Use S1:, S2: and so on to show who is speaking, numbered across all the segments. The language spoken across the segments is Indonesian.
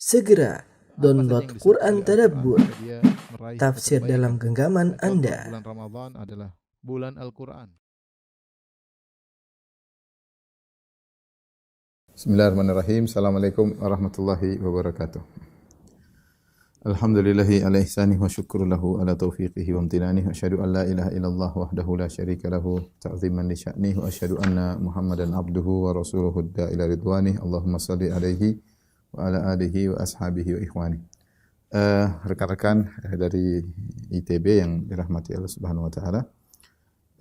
S1: Segera download Quran Tadabbur,
S2: dia meraih
S1: tafsir
S2: kebaikan.
S1: dalam genggaman
S2: Contoh,
S1: Anda.
S2: bulan Ramadan adalah bulan Al-Quran.
S3: Bismillahirrahmanirrahim. Assalamualaikum warahmatullahi wabarakatuh. Alhamdulillahi ala ihsanih wa syukru lahu ala taufiqihi wa amtinanih. Wa asyhadu an la ilaha illallah wahdahu la syarika lahu ta'ziman li sya'nih. Wa asyhadu anna Muhammadan abduhu wa rasuluhu ila ridwanih. Allahumma salli alaihi wa ala alihi wa ashabihi wa ikhwanih. Rekan-rekan dari ITB yang dirahmati Allah Subhanahu wa taala.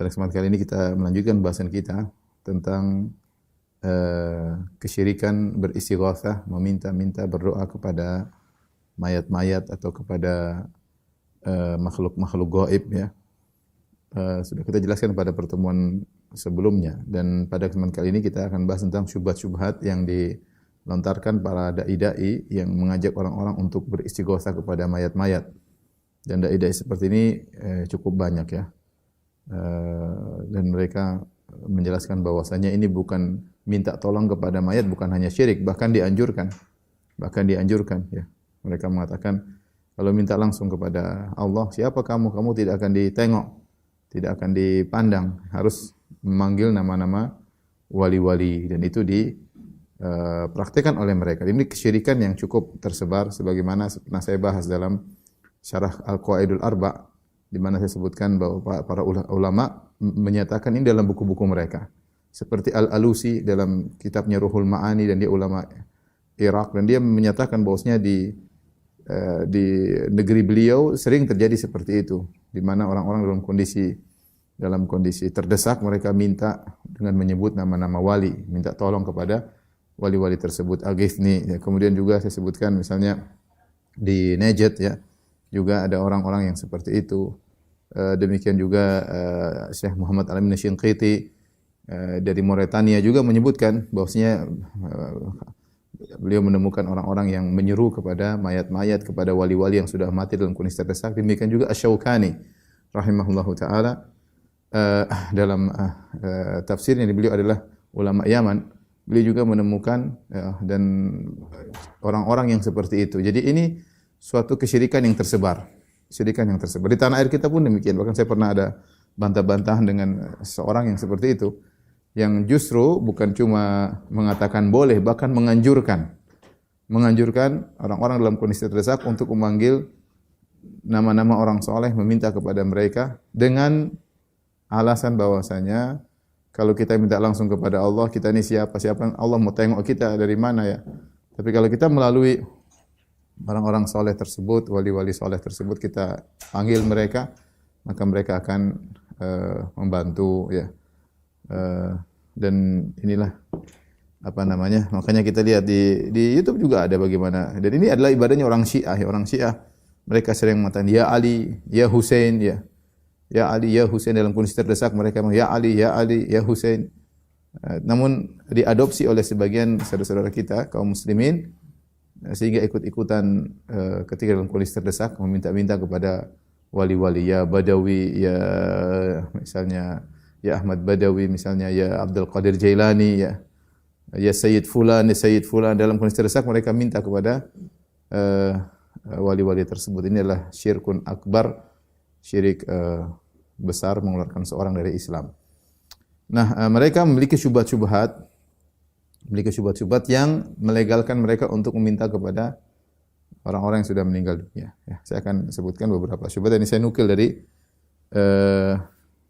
S3: Pada kesempatan kali ini kita melanjutkan bahasan kita tentang kesyirikan beristighatsah, meminta-minta berdoa kepada mayat-mayat atau kepada makhluk-makhluk gaib ya. Sudah kita jelaskan pada pertemuan sebelumnya, dan pada kesempatan kali ini kita akan bahas tentang syubhat-syubhat yang dilontarkan para dai-dai yang mengajak orang-orang untuk beristighatsah kepada mayat-mayat. Dan dai-dai seperti ini cukup banyak ya. Dan mereka menjelaskan bahwasanya ini bukan minta tolong kepada mayat, bukan hanya syirik, bahkan dianjurkan ya. Mereka mengatakan kalau minta langsung kepada Allah, siapa kamu? Kamu tidak akan ditengok, tidak akan dipandang, harus memanggil nama-nama wali-wali, dan itu dipraktikkan oleh mereka. Ini kesyirikan yang cukup tersebar sebagaimana pernah saya bahas dalam Syarah Al-Qawaidul Arba', di mana saya sebutkan bahwa para ulama menyatakan ini dalam buku-buku mereka. Seperti Al-Alusi dalam kitabnya Ruhul Ma'ani, dan dia ulama Irak, dan dia menyatakan bahwasanya di negeri beliau sering terjadi seperti itu, di mana orang-orang dalam kondisi terdesak, mereka minta dengan menyebut nama-nama wali, minta tolong kepada wali-wali tersebut. Al-Ghithni ya. Kemudian juga saya sebutkan misalnya di Najd ya, juga ada orang-orang yang seperti itu. Demikian juga Syekh Muhammad Al-Amin Asy-Shinqiti dari Mauritania juga menyebutkan bahwasanya beliau menemukan orang-orang yang menyeru kepada mayat-mayat, kepada wali-wali yang sudah mati dalam kondisi terdesak. Demikian juga Asy-Syaukani rahimahullahu taala dalam tafsirnya, beliau adalah ulama Yaman. Beliau juga menemukan dan orang-orang yang seperti itu. Jadi ini suatu kesyirikan yang tersebar. Di tanah air kita pun demikian. Bahkan saya pernah ada bantah-bantahan dengan seorang yang seperti itu, yang justru bukan cuma mengatakan boleh, bahkan menganjurkan orang-orang dalam kondisi terdesak untuk memanggil nama-nama orang soleh, meminta kepada mereka dengan alasan bahwasanya kalau kita minta langsung kepada Allah, kita ini siapa Allah mau tengok kita dari mana ya. Tapi kalau kita melalui orang-orang soleh tersebut, wali-wali soleh tersebut, kita panggil mereka, maka mereka akan membantu ya. Dan inilah makanya kita lihat di YouTube juga ada bagaimana. Dan ini adalah ibadahnya orang Syiah ya. Orang Syiah mereka sering mengatakan ya Ali, ya Husain ya. Ya Ali, ya Husain, dalam kondisi terdesak mereka ya Ali, ya Ali, ya Husain. Namun diadopsi oleh sebagian saudara-saudara kita kaum muslimin, sehingga ikut-ikutan ketika dalam kondisi terdesak meminta-minta kepada wali-wali, ya Badawi, ya misalnya ya Ahmad Badawi, misalnya ya Abdul Qadir Jailani, ya Sayyid Fulan, dalam kondisi terdesak mereka minta kepada wali-wali tersebut. Ini adalah syirkun akbar, syirik besar, mengeluarkan seorang dari Islam. Nah, mereka memiliki syubhat-syubhat yang melegalkan mereka untuk meminta kepada orang-orang yang sudah meninggal dunia. Ya, saya akan sebutkan beberapa syubhat. Ini saya nukil dari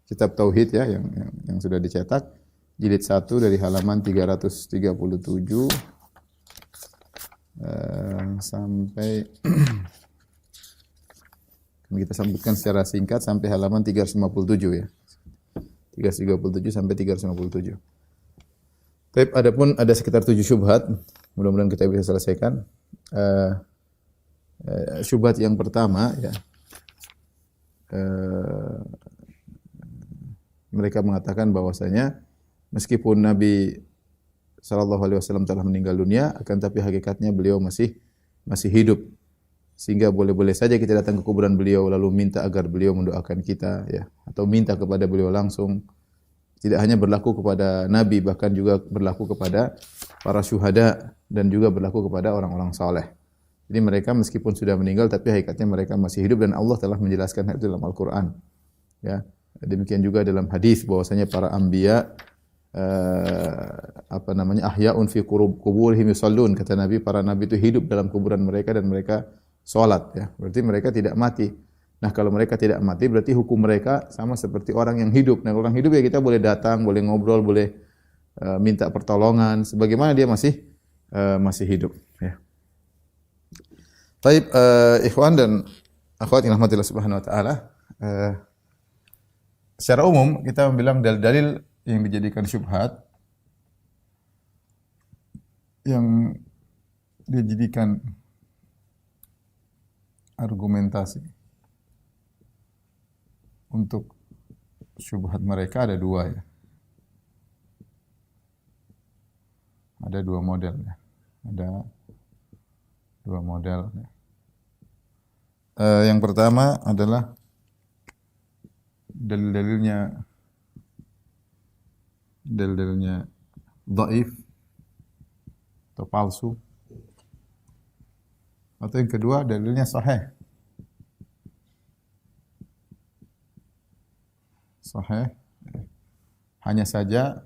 S3: kitab Tauhid ya, yang sudah dicetak, jilid 1 dari halaman 337 sampai kita sebutkan secara singkat sampai halaman 357 ya. 337 sampai 357. Tapi ada sekitar 7 syubhat, mudah-mudahan kita bisa selesaikan. Syubhat yang pertama ya, mereka mengatakan bahwasanya meskipun Nabi sallallahu alaihi wasallam telah meninggal dunia, akan tapi hakikatnya beliau masih hidup. Sehingga boleh-boleh saja kita datang ke kuburan beliau lalu minta agar beliau mendoakan kita ya, atau minta kepada beliau langsung. Tidak hanya berlaku kepada Nabi, bahkan juga berlaku kepada para syuhada dan juga berlaku kepada orang-orang saleh. Jadi mereka meskipun sudah meninggal tapi hakikatnya mereka masih hidup dan Allah telah menjelaskan hal itu dalam Al-Qur'an. Ya. Demikian juga dalam hadis bahwasanya para anbiya ahya'un fi quburihim yusallun, kata Nabi, para nabi itu hidup dalam kuburan mereka dan mereka salat, ya. Berarti mereka tidak mati. Nah, kalau mereka tidak mati berarti hukum mereka sama seperti orang yang hidup. Nah, orang hidup ya kita boleh datang, boleh ngobrol, boleh minta pertolongan sebagaimana dia masih hidup, ya. Baik, ikhwan dan akhwat yang rahmatillah subhanahu wa taala, secara umum kita bilang dalil-dalil yang dijadikan syubhat, yang dijadikan argumentasi untuk syubhat mereka ada dua, ya. Ada dua model, ya. Ada dua model, ya. Yang pertama adalah dalil-dalilnya dhaif atau palsu. Atau yang kedua dalilnya sahih. Sahih. Hanya saja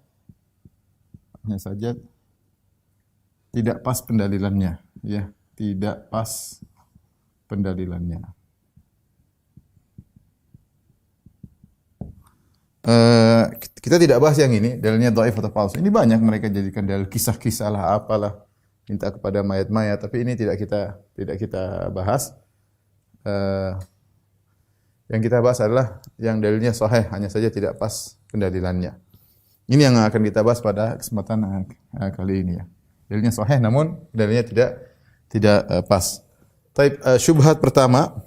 S3: tidak pas pendalilannya, ya, tidak pas pendalilannya. Kita tidak bahas yang ini, dalilnya dhaif atau palsu. Ini banyak mereka jadikan dalil kisah-kisah lah, apalah, minta kepada mayat-mayat, tapi ini tidak kita bahas. Yang kita bahas adalah yang dalilnya sahih, hanya saja tidak pas pendalilannya. Ini yang akan kita bahas pada kesempatan kali ini, ya. Dalilnya sahih namun dalilnya tidak pas. Taib, syubhat pertama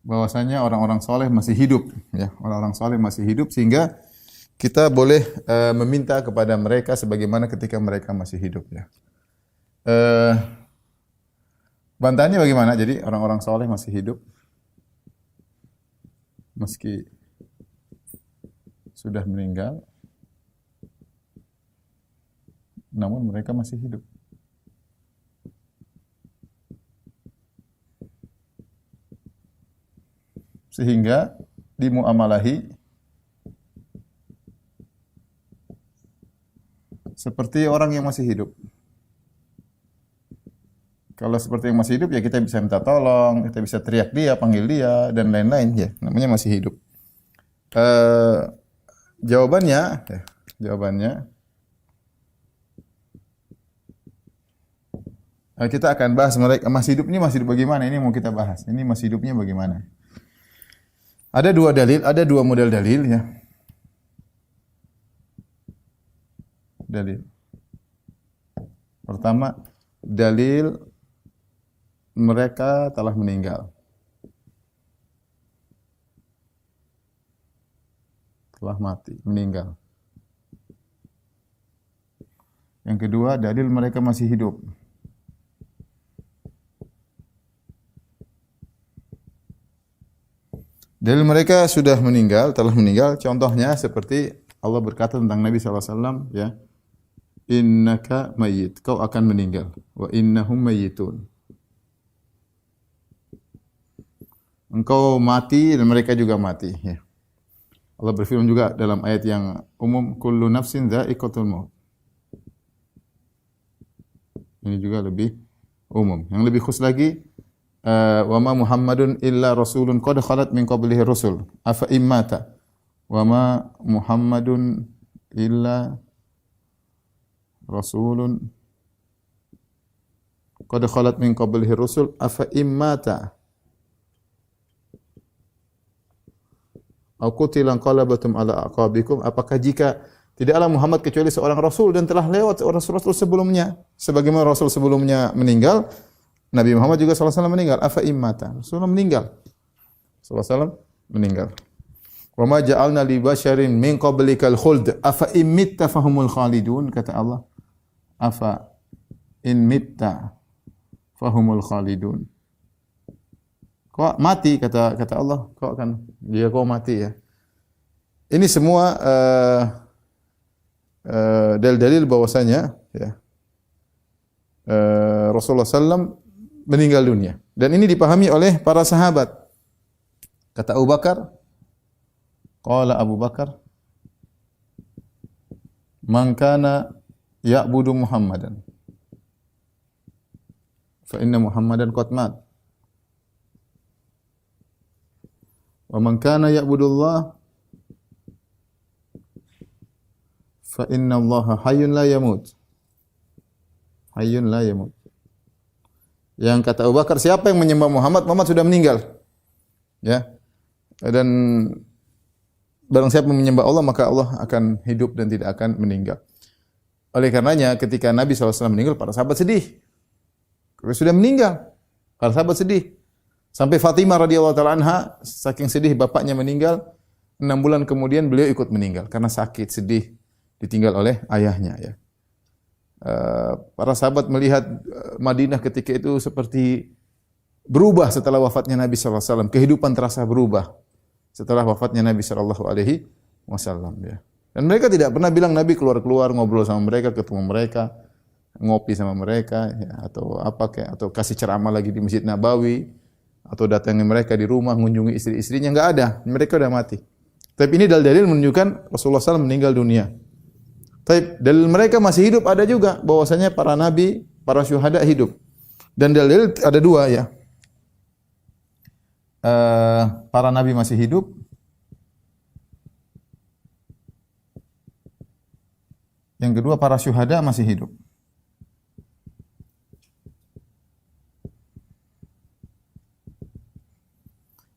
S3: bahwasanya orang-orang soleh masih hidup, ya. Orang-orang soleh masih hidup sehingga kita boleh meminta kepada mereka sebagaimana ketika mereka masih hidup, ya. Bantahannya bagaimana? Jadi orang-orang soleh masih hidup meski sudah meninggal, namun mereka masih hidup. Sehingga dimuamalahi seperti orang yang masih hidup. Kalau seperti yang masih hidup, ya kita bisa minta tolong, kita bisa teriak dia, panggil dia, dan lain-lain, ya. Namanya masih hidup. Jawabannya kita akan bahas mereka masih hidup bagaimana? Ini mau kita bahas. Ini masih hidupnya bagaimana? Ada dua model dalil, ya. Dalil. Pertama, dalil mereka telah meninggal. Telah mati, meninggal. Yang kedua, dalil mereka masih hidup. Dalil mereka sudah meninggal, telah meninggal. Contohnya seperti Allah berkata tentang Nabi SAW, ya, innaka mayyit, kau akan meninggal. Wa innahum mayyitun. Engkau mati dan mereka juga mati, ya. Allah berfirman juga dalam ayat yang umum, kullu nafsin dha'iqatul maut. Ini juga lebih umum. Yang lebih khusus lagi, wa ma Muhammadun illa rasulun qad khalat min qablihi rusul afa immata wa ma Muhammadun illa rasulun qad khalat min qablihi rusul afa immata aw qutilan qalabatum ala aqabikum, apakah jika tidaklah Muhammad kecuali seorang rasul dan telah lewat rasul-rasul sebelumnya, sebagaimana rasul sebelumnya meninggal, Nabi Muhammad juga SAW meninggal. Afa immata, Rasulullah meninggal. SAW meninggal. Wa ma ja'alna li basyarin min qablikal khuld afa imitta fahumul khalidun, kata Allah. Afa in mitta fahumul khalidun. Kau mati, kata Allah, kau mati, ya. Ini semua dalil-dalil bahwasanya, ya, Rasulullah SAW meninggal dunia. Dan ini dipahami oleh para sahabat. Kata Abu Bakar, qala Abu Bakar, man kana ya'budu Muhammadan fa inna Muhammadan qad mat. Wa man kana ya'budu Allah fa inna Allah hayyun la yamut. Hayyun la yamut. Yang kata Abu Bakar, siapa yang menyembah Muhammad, Muhammad sudah meninggal. Ya. Dan barang siapa menyembah Allah, maka Allah akan hidup dan tidak akan meninggal. Oleh karenanya ketika Nabi SAW meninggal, para sahabat sedih. Karena sudah meninggal. Para sahabat sedih. Sampai Fatimah radhiyallahu taala anha saking sedih bapaknya meninggal, 6 bulan kemudian beliau ikut meninggal karena sakit, sedih, ditinggal oleh ayahnya, ya. Para sahabat melihat Madinah ketika itu seperti berubah setelah wafatnya Nabi sallallahu alaihi wasallam. Kehidupan terasa berubah setelah wafatnya Nabi sallallahu alaihi wasallam, ya. Dan mereka tidak pernah bilang Nabi keluar-keluar ngobrol sama mereka, ketemu mereka, ngopi sama mereka, ya, atau apa kayak, atau kasih ceramah lagi di Masjid Nabawi, atau datangi mereka di rumah, mengunjungi istri-istrinya, enggak ada. Mereka sudah mati. Tapi ini dalil-dalil menunjukkan Rasulullah SAW meninggal dunia. Tapi dalil mereka masih hidup ada juga, bahwasanya para nabi, para syuhada hidup. Dan dalil ada dua, ya. Para nabi masih hidup. Yang kedua, para syuhada masih hidup.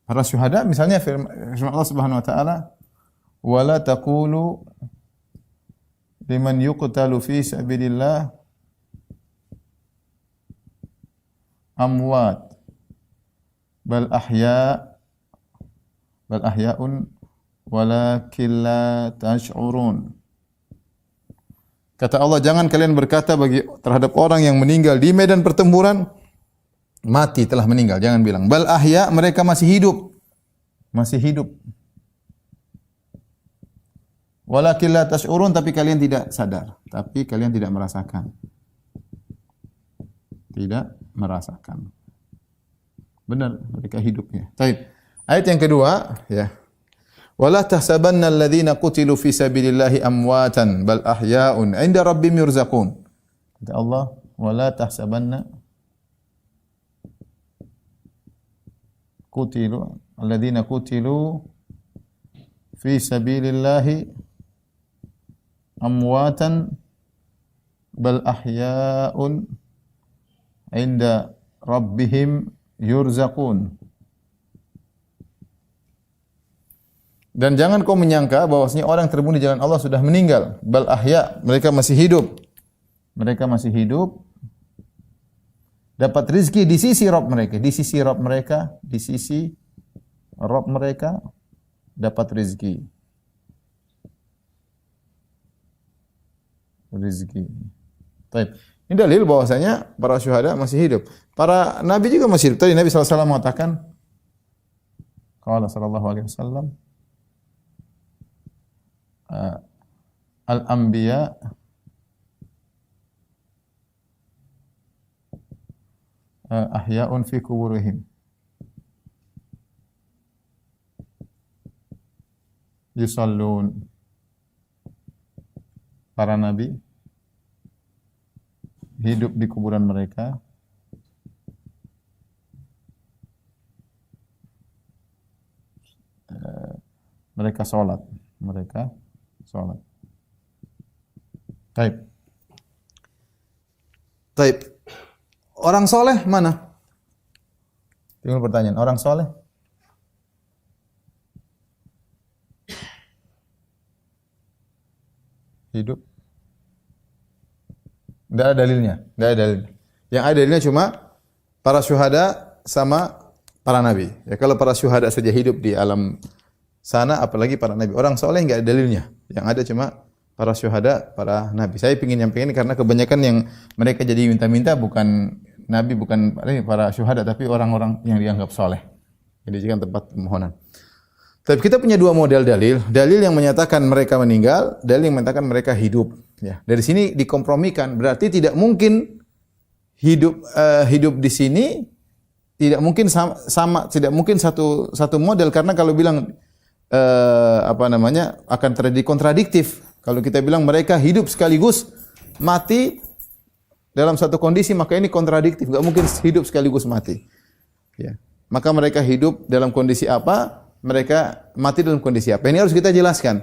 S3: Para syuhada misalnya firman Allah Subhanahu wa taala, "Wala taqulu liman yuqtalu fi sabilillah amwat bal ahya'un walakin la tash'urun." Kata Allah, jangan kalian berkata terhadap orang yang meninggal di medan pertempuran, mati, telah meninggal. Jangan bilang. Bal ahya, mereka masih hidup. Masih hidup. Walakin la tash'urun, tapi kalian tidak sadar. Tapi kalian tidak merasakan. Tidak merasakan. Benar, mereka hidupnya. Baik. Ayat yang kedua, ya. Wala tahsabanna alladhina qutilu fi sabilillahi amwatan bal ahya'un 'inda rabbihim yurzaqun. Kata Allah, wala tahsabanna qutilu alladhina qutilu fi sabilillahi amwatan bal ahya'un 'inda rabbihim yurzaqun. Dan jangan kau menyangka bahwasanya orang terbunuh di jalan Allah sudah meninggal. Bal ahya, mereka masih hidup. Mereka masih hidup. Dapat rezeki di sisi Rabb mereka, di sisi Rabb mereka, di sisi Rabb mereka dapat rezeki. Rezeki. Baik. Ini dalil bahwasanya para syuhada masih hidup. Para nabi juga masih hidup. Tadi Nabi SAW mengatakan, qala sallallahu alaihi wasallam, al-anbiya ahya'un fi kuburihim yusallun. Para nabi hidup di kuburan mereka, mereka salat, mereka salat. Taib. Taib. Orang soleh mana? Timbul pertanyaan, orang soleh? Hidup? Tidak ada dalilnya. Tidak ada dalilnya. Yang ada dalilnya cuma para syuhada sama para nabi. Ya, kalau para syuhada saja hidup di alam sana, apalagi para nabi. Orang soleh enggak ada dalilnya. Yang ada cuma para syuhada, para nabi. Saya ingin nyampaikan karena kebanyakan yang mereka jadi minta-minta bukan nabi, bukan para syuhada, tapi orang-orang yang dianggap soleh. Jadi jadikan tempat permohonan. Tapi kita punya dua model dalil. Dalil yang menyatakan mereka meninggal, dalil yang menyatakan mereka hidup. Ya, dari sini dikompromikan. Berarti tidak mungkin hidup di sini tidak mungkin sama tidak mungkin satu model, karena kalau bilang akan terjadi kontradiktif. Kalau kita bilang mereka hidup sekaligus mati dalam satu kondisi, maka ini kontradiktif. Enggak mungkin hidup sekaligus mati. Ya. Maka mereka hidup dalam kondisi apa? Mereka mati dalam kondisi apa? Ini harus kita jelaskan.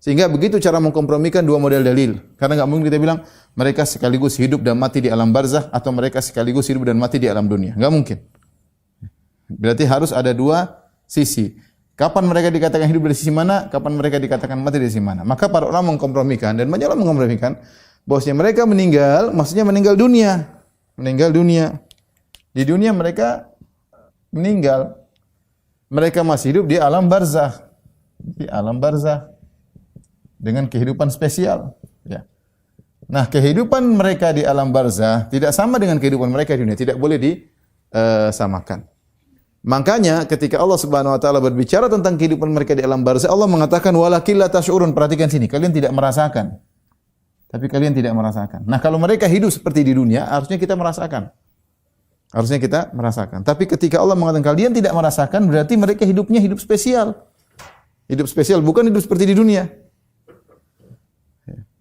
S3: Sehingga begitu cara mengkompromikan dua model dalil. Karena enggak mungkin kita bilang mereka sekaligus hidup dan mati di alam barzakh atau mereka sekaligus hidup dan mati di alam dunia. Enggak mungkin. Berarti harus ada dua sisi. Kapan mereka dikatakan hidup dari sisi mana? Kapan mereka dikatakan mati dari sisi mana? Maka para ulama mengkompromikan, dan banyak orang mengkompromikan bahwasanya mereka meninggal, maksudnya meninggal dunia. Meninggal dunia. Di dunia mereka meninggal. Mereka masih hidup di alam barzakh. Di alam barzakh. Dengan kehidupan spesial. Ya. Nah, kehidupan mereka di alam barzakh tidak sama dengan kehidupan mereka di dunia. Tidak boleh disamakan. Makanya ketika Allah Subhanahu wa taala berbicara tentang kehidupan mereka di alam barzakh, Allah mengatakan walakin la tash'urun. Perhatikan sini, kalian tidak merasakan. Tapi kalian tidak merasakan. Nah, kalau mereka hidup seperti di dunia, harusnya kita merasakan. Harusnya kita merasakan. Tapi ketika Allah mengatakan kalian tidak merasakan, berarti mereka hidupnya hidup spesial. Hidup spesial, bukan hidup seperti di dunia.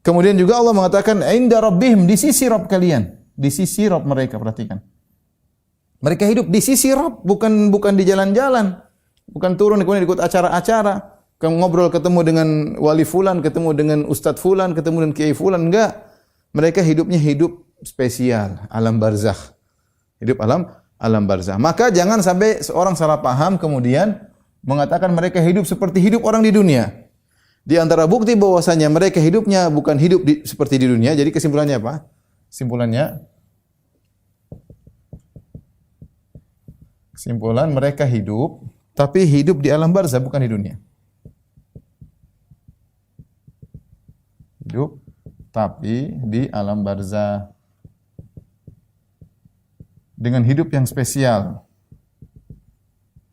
S3: Kemudian juga Allah mengatakan inda rabbihim, di sisi Rabb kalian. Di sisi Rabb mereka, perhatikan. Mereka hidup di sisi Rabb, bukan di jalan-jalan. Bukan turun kemudian ikut acara-acara. Ngobrol, ketemu dengan wali fulan, ketemu dengan ustadz fulan, ketemu dengan kiai fulan, enggak. Mereka hidupnya hidup spesial, alam barzakh. Hidup alam barzakh. Maka jangan sampai seorang salah paham kemudian mengatakan mereka hidup seperti hidup orang di dunia. Di antara bukti bahwasanya mereka hidupnya bukan hidup seperti di dunia. Jadi kesimpulannya apa? Kesimpulan mereka hidup, tapi hidup di alam barzakh, bukan di dunia. Hidup tapi di alam barzakh dengan hidup yang spesial.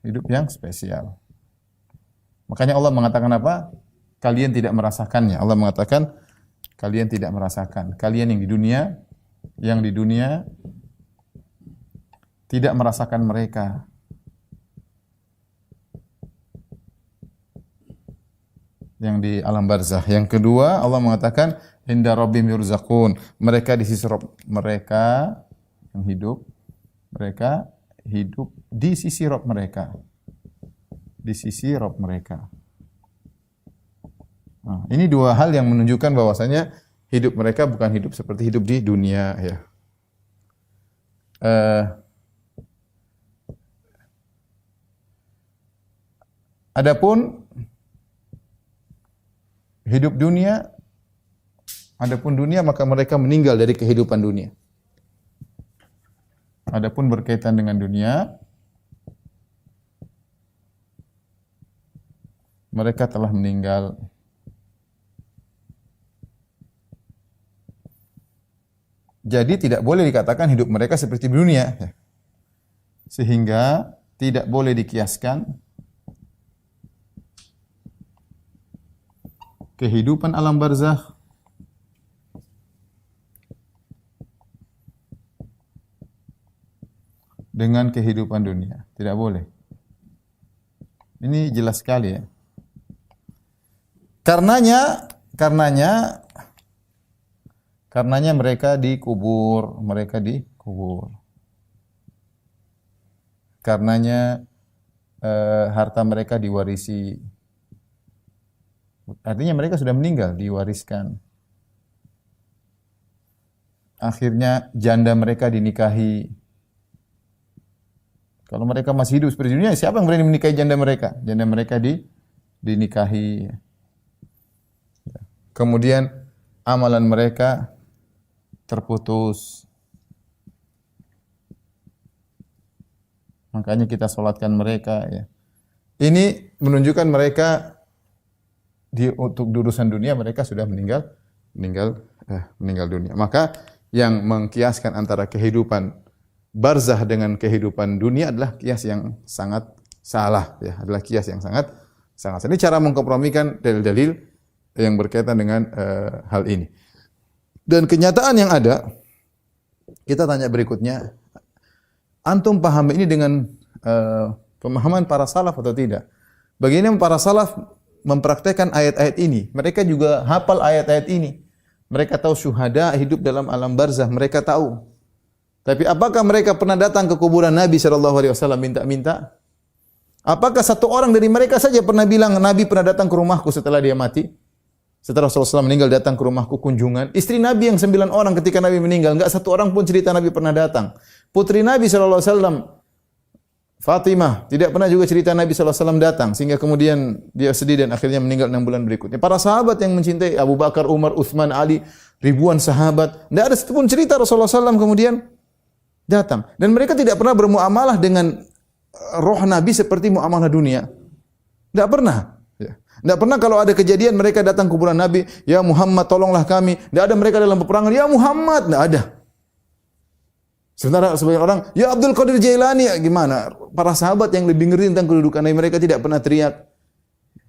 S3: Hidup yang spesial. Makanya Allah mengatakan apa? Kalian tidak merasakannya. Allah mengatakan kalian tidak merasakan. Kalian yang di dunia tidak merasakan mereka. Yang di alam barzakh. Yang kedua, Allah mengatakan inda rabbihim yurzaqun. Mereka di sisi Rabb mereka yang hidup, mereka hidup di sisi Rabb mereka. Di sisi Rabb mereka. Nah, ini dua hal yang menunjukkan bahwasanya hidup mereka bukan hidup seperti hidup di dunia, ya. Adapun dunia, maka mereka meninggal dari kehidupan dunia. Adapun berkaitan dengan dunia, mereka telah meninggal. Jadi tidak boleh dikatakan hidup mereka seperti dunia. Sehingga tidak boleh dikiaskan kehidupan alam barzakh dengan kehidupan dunia. Tidak boleh. Ini jelas sekali, ya. Karenanya mereka dikubur. Karenanya harta mereka diwarisi. Artinya mereka sudah meninggal, diwariskan. Akhirnya janda mereka dinikahi. Kalau mereka masih hidup seperti dunia, siapa yang berani menikahi janda mereka? Janda mereka dinikahi. Kemudian amalan mereka terputus. Makanya kita sholatkan mereka, ya. Ini menunjukkan mereka untuk urusan dunia mereka sudah meninggal dunia. Maka yang mengkiaskan antara kehidupan barzakh dengan kehidupan dunia adalah kias yang sangat salah, ya. Adalah kias yang sangat salah. Ini cara mengkompromikan dalil-dalil yang berkaitan dengan hal ini. Dan kenyataan yang ada, kita tanya berikutnya, antum paham ini dengan pemahaman para salaf atau tidak? Bagaimana para salaf mempraktekkan ayat-ayat ini? Mereka juga hafal ayat-ayat ini. Mereka tahu syuhada hidup dalam alam barzah, mereka tahu. Tapi apakah mereka pernah datang ke kuburan Nabi SAW minta-minta? Apakah satu orang dari mereka saja pernah bilang, Nabi pernah datang ke rumahku setelah dia mati? Setelah Rasulullah SAW meninggal datang ke rumahku kunjungan. Istri Nabi yang 9 orang ketika Nabi meninggal, enggak satu orang pun cerita Nabi pernah datang. Putri Nabi SAW, Fatimah, tidak pernah juga cerita Nabi SAW datang. Sehingga kemudian dia sedih dan akhirnya meninggal 6 bulan berikutnya. Para sahabat yang mencintai Abu Bakar, Umar, Uthman, Ali, ribuan sahabat. Tidak ada satupun cerita Rasulullah SAW kemudian datang. Dan mereka tidak pernah bermuamalah dengan roh Nabi seperti muamalah dunia. Tidak pernah. Tidak pernah kalau ada kejadian mereka datang ke kuburan Nabi, ya Muhammad tolonglah kami. Tidak ada mereka dalam peperangan, ya Muhammad. Tidak ada. Sementara sebagian orang, ya Abdul Qadir Jailani, ya gimana? Para sahabat yang lebih ngerti tentang kedudukan Nabi, mereka tidak pernah teriak.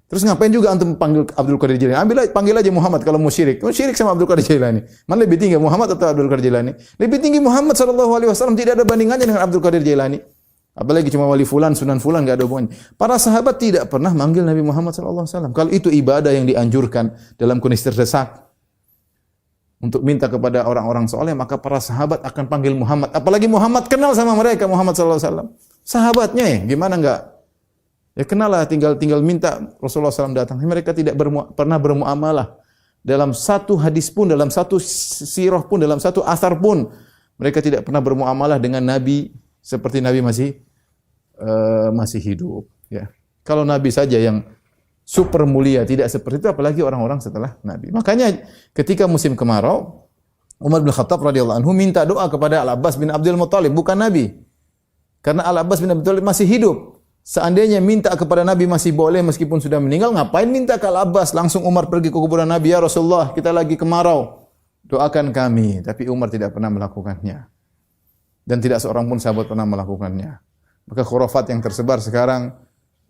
S3: Terus ngapain juga antum panggil Abdul Qadir Jailani? Panggil aja Muhammad kalau mau syirik. Mau syirik sama Abdul Qadir Jailani. Mana lebih tinggi, Muhammad atau Abdul Qadir Jailani? Lebih tinggi Muhammad SAW, tidak ada bandingannya dengan Abdul Qadir Jailani. Apalagi cuma wali fulan, sunan fulan, enggak ada hubungannya. Para sahabat tidak pernah manggil Nabi Muhammad SAW. Kalau itu ibadah yang dianjurkan dalam kondisi terdesak untuk minta kepada orang-orang soleh, maka para sahabat akan panggil Muhammad. Apalagi Muhammad kenal sama mereka, Muhammad SAW. Sahabatnya ya, gimana enggak? Ya kenal lah, tinggal minta Rasulullah SAW datang. Mereka tidak pernah bermuamalah. Dalam satu hadis pun, dalam satu sirah pun, dalam satu asar pun, mereka tidak pernah bermuamalah dengan Nabi seperti Nabi masih hidup. Ya. Kalau Nabi saja yang super mulia tidak seperti itu, apalagi orang-orang setelah Nabi. Makanya ketika musim kemarau, Umar bin Khattab radhiyallahu anhu minta doa kepada Al-Abbas bin Abdul Muttalib, bukan Nabi. Karena Al-Abbas bin Abdul Muttalib masih hidup. Seandainya minta kepada Nabi masih boleh meskipun sudah meninggal, ngapain minta ke Al-Abbas? Langsung Umar pergi ke kuburan Nabi, ya Rasulullah, kita lagi kemarau. Doakan kami. Tapi Umar tidak pernah melakukannya. Dan tidak seorang pun sahabat pernah melakukannya. Maka khurafat yang tersebar sekarang,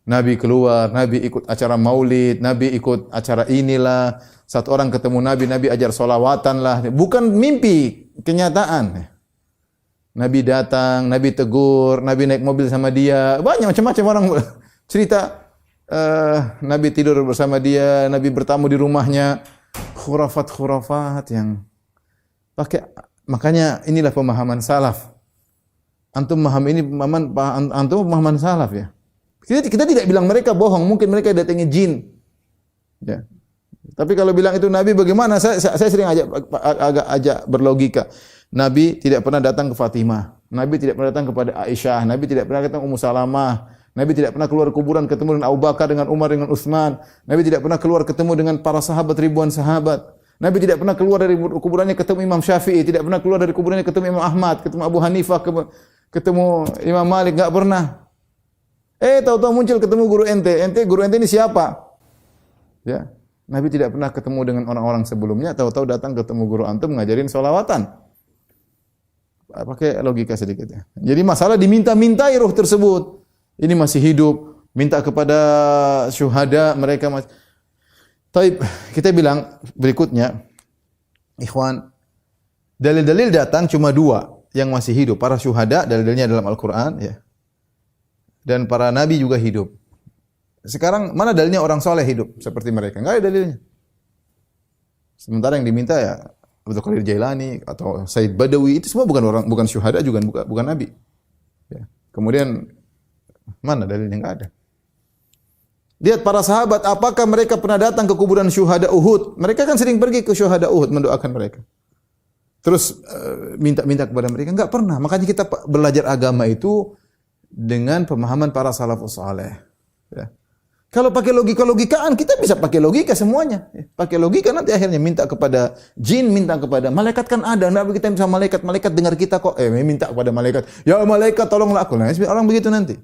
S3: Nabi keluar, Nabi ikut acara maulid, Nabi ikut acara inilah, satu orang ketemu Nabi, Nabi ajar solawatan lah. Bukan mimpi, kenyataan. Nabi datang, Nabi tegur, Nabi naik mobil sama dia. Banyak macam-macam orang cerita. Nabi tidur bersama dia, Nabi bertamu di rumahnya. Khurafat-khurafat yang pakai. Makanya inilah pemahaman salaf. Antum memaham ini pemahaman salaf ya. Kita tidak bilang mereka bohong, mungkin mereka datangi jin. Ya. Tapi kalau bilang itu Nabi bagaimana? Saya sering ajak berlogika. Nabi tidak pernah datang ke Fatimah. Nabi tidak pernah datang kepada Aisyah. Nabi tidak pernah datang ke Ummu Salamah. Nabi tidak pernah keluar kuburan ketemu dengan Abu Bakar, dengan Umar, dengan Utsman. Nabi tidak pernah keluar ketemu dengan para sahabat, ribuan sahabat. Nabi tidak pernah keluar dari kuburannya ketemu Imam Syafi'i, tidak pernah keluar dari kuburannya ketemu Imam Ahmad, ketemu Abu Hanifah, ketemu Imam Malik, enggak pernah. Tahu-tahu muncul ketemu guru ente. Guru ente ini siapa? Ya. Nabi tidak pernah ketemu dengan orang-orang sebelumnya, tahu-tahu datang ketemu guru antum ngajarin sholawatan. Pakai logika sedikit ya. Jadi masalah diminta-mintai ruh tersebut. Ini masih hidup, minta kepada syuhada, mereka masih. Taib, kita bilang berikutnya, ikhwan, dalil-dalil datang cuma 2 yang masih hidup. Para syuhada, dalil-dalilnya dalam Al-Quran, ya. Dan para nabi juga hidup. Sekarang mana dalilnya orang soleh hidup seperti mereka? Enggak ada dalilnya. Sementara yang diminta ya Abdul Qadir Jailani atau Said Badawi, itu semua bukan syuhada juga, bukan nabi. Ya. Kemudian mana dalilnya? Enggak ada. Lihat para sahabat, apakah mereka pernah datang ke kuburan syuhada Uhud? Mereka kan sering pergi ke syuhada Uhud mendoakan mereka. Terus minta-minta kepada mereka, enggak pernah. Makanya kita belajar agama itu dengan pemahaman para salafus saleh. Ya. Kalau pakai logika-logikaan, kita bisa pakai logika semuanya. Pakai logika nanti akhirnya minta kepada jin, minta kepada malaikat kan ada. Enggak kita bisa malaikat dengar kita kok. Minta kepada malaikat, ya malaikat tolonglah aku. Nah, orang begitu nanti.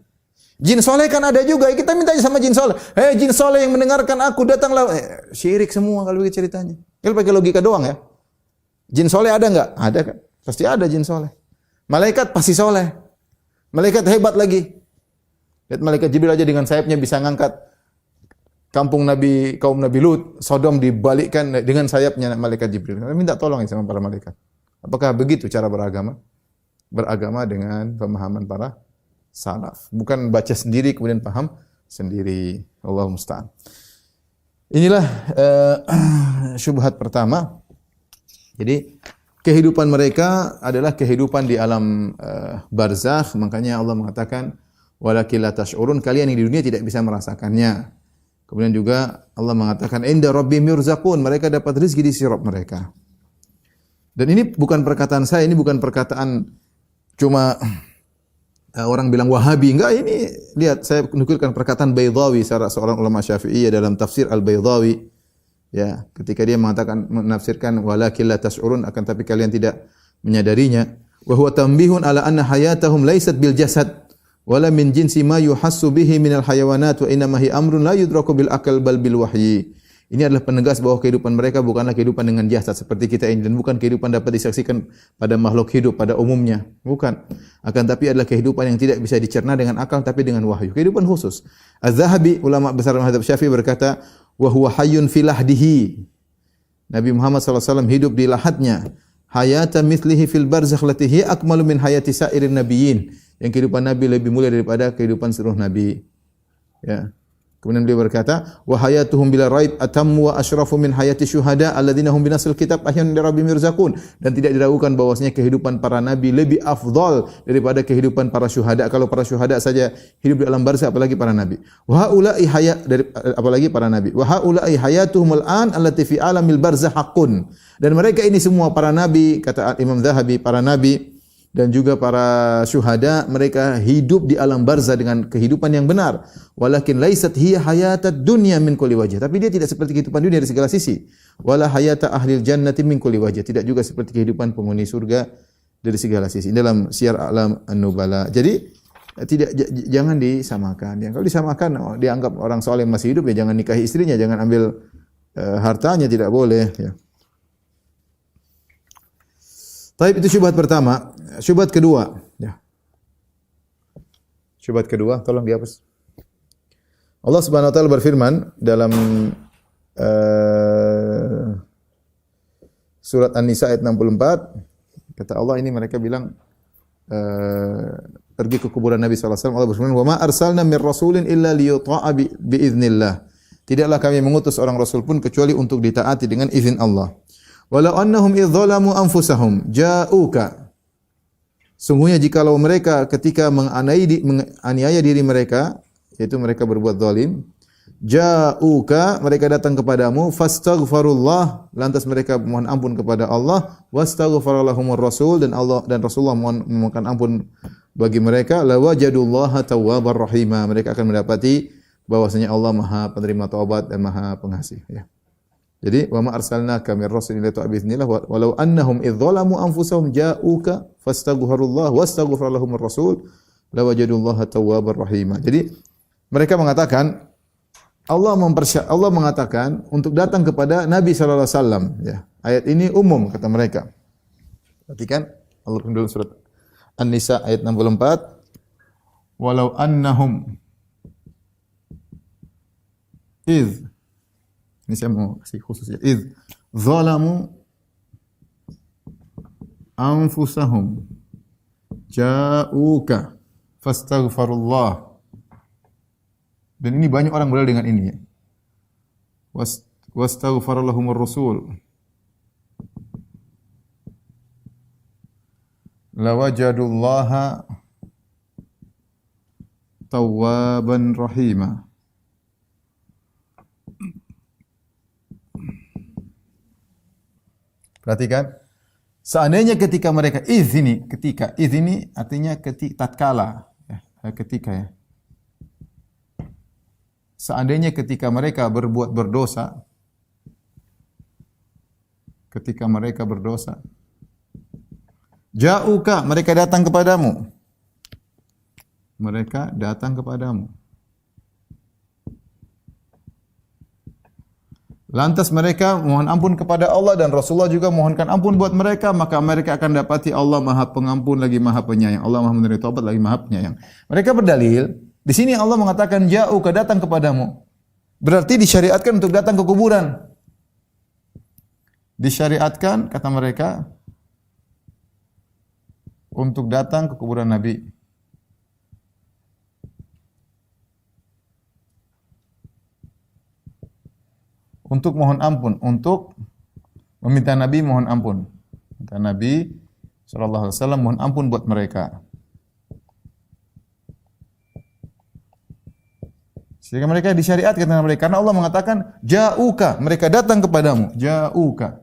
S3: Jin soleh kan ada juga, kita minta aja sama jin soleh. Jin soleh yang mendengarkan aku, datanglah. Syirik semua kalau begitu ceritanya. Kalau pakai logika doang ya. Jin soleh ada enggak? Ada kan? Pasti ada jin soleh. Malaikat pasti soleh. Malaikat hebat lagi. Lihat malaikat Jibril aja dengan sayapnya bisa ngangkat kampung kaum Nabi Lut, Sodom dibalikkan dengan sayapnya malaikat Jibril. Minta tolong sama para malaikat. Apakah begitu cara beragama? Beragama dengan pemahaman para salaf. Bukan baca sendiri kemudian paham sendiri. Allahu musta'an. Inilah syubhat pertama. Jadi kehidupan mereka adalah kehidupan di alam barzakh. Makanya Allah mengatakan walakin la tash'urun, kalian yang di dunia tidak bisa merasakannya. Kemudian juga Allah mengatakan inda rabbihim yurzaqun, mereka dapat rezeki di sisi Rabb mereka. Dan ini bukan perkataan saya, ini bukan perkataan cuma orang bilang Wahabi. Enggak, ini lihat saya nukilkan perkataan Baydhawi, seorang ulama Syafi'iyah dalam tafsir Al-Baydhawi. Ya, ketika dia menafsirkan walakin la tash'urun, akan tapi kalian tidak menyadarinya. Wa huwa tanbihun ala anna hayatahum laysat bil jasad wala min jinsi ma yuhassu bihi minal hayawanat wa inna ma hi amrun la yudraku bil akal bal bil wahyi. Ini adalah penegas bahwa kehidupan mereka bukanlah kehidupan dengan jasad seperti kita ini, dan bukan kehidupan dapat disaksikan pada makhluk hidup pada umumnya, bukan. Akan tapi adalah kehidupan yang tidak bisa dicerna dengan akal tapi dengan wahyu, kehidupan khusus. Az-Zahabi, ulama besar mazhab Syafi'i, berkata, wa huwa hayyun fi lahdihi. Nabi Muhammad SAW hidup di lahadnya. Hayata mithlihi fil barzakh lati hiya akmalu min hayati sa'irin nabiyyin. Yang kehidupan Nabi lebih mulia daripada kehidupan seluruh nabi. Ya. Kemudian beliau berkata, wa hayatuhum bila raib atammu wa asyrafu min hayati syuhada alladzina hum binasil kitab ahyan li rabbihim yurzaqun. Dan tidak diragukan bahwasanya kehidupan para nabi lebih afdal daripada kehidupan para syuhada. Kalau para syuhada saja hidup di alam barzakh, apalagi para nabi. Wa haula'i apalagi para nabi. Wa haula'i hayatuhumul an allati fi alamil barzakh haqqun. Dan mereka ini semua para nabi, kata Imam Zahabi, para nabi dan juga para syuhada, mereka hidup di alam barzah dengan kehidupan yang benar. Walakin laisat hiya hayatad dunya min kulli wajh. Tapi dia tidak seperti kehidupan dunia dari segala sisi. Wala hayata ahlil jannati min kulli wajh. Tidak juga seperti kehidupan penghuni surga dari segala sisi. Dalam Syiar A'lam An-Nubala. Jadi jangan disamakan. Yang kalau disamakan dianggap orang soleh masih hidup, ya jangan nikahi istrinya, jangan ambil hartanya, tidak boleh, ya. Taib, itu syubhat pertama. Syubhat kedua, ya. Syubhat kedua, tolong dihapus. Allah Subhanahu wa taala berfirman dalam surat An-Nisa ayat 64, kata Allah, ini mereka bilang pergi ke kuburan Nabi sallallahu alaihi wasallam. Allah berfirman, "Wa ma arsalna mir rasulin illa liyuta'a bi idznillah." Tidaklah kami mengutus orang rasul pun kecuali untuk ditaati dengan izin Allah. Walau annahum idh zalamu anfusahum ja'uka. Sungguhnya jikalau mereka ketika menganiaya diri mereka, yaitu mereka berbuat zalim, ja'uka, mereka datang kepadamu, fastaghfirullah, lantas mereka mohon ampun kepada Allah, wastaghfara lahumur rasul, dan Allah dan Rasulullah memohon ampun bagi mereka, lawajadullaha tawwabar rahima, mereka akan mendapati bahwasanya Allah Maha penerima taubat dan Maha pengasih, ya. Jadi wa ma arsalnaka mir rasulin illa bi'iznillah walau annahum idh zalamu anfusahum ja'uka fastaghfirullah wastaghfara lahumur rasul lawajadullaha tawwabar rahima. Jadi mereka mengatakan Allah mengatakan untuk datang kepada Nabi sallallahu alaihi wasallam, ya. Ayat ini umum kata mereka. Perhatikan Allah dalam surat An-Nisa ayat 64, walau annahum idh, ini saya mau kasih khusus ya. Idh zalamu anfusahum ja'uka fastaghfirullah. Dan ini banyak orang berdalil dengan ini, ya. Wastaghfara lahumur rasul lawajadullaha tawwaban rahima. Perhatikan, seandainya ketika mereka ketika ini artinya tatkala, ya, ketika, ya. Seandainya ketika mereka berbuat berdosa, ja'uka, mereka datang kepadamu. Lantas mereka mohon ampun kepada Allah dan Rasulullah juga mohonkan ampun buat mereka, maka mereka akan dapati Allah Maha Pengampun lagi Maha Penyayang. Allah Maha menerima taubat lagi Maha Penyayang. Mereka berdalil, di sini Allah mengatakan ja'uka, datang kepadamu. Berarti disyariatkan untuk datang ke kuburan. Disyariatkan kata mereka untuk datang ke kuburan Nabi. Untuk mohon ampun, untuk meminta Nabi mohon ampun. Minta Nabi SAW mohon ampun buat mereka. Sehingga mereka disyariatkan dengan mereka karena Allah mengatakan ja'uka, mereka datang kepadamu, ja'uka.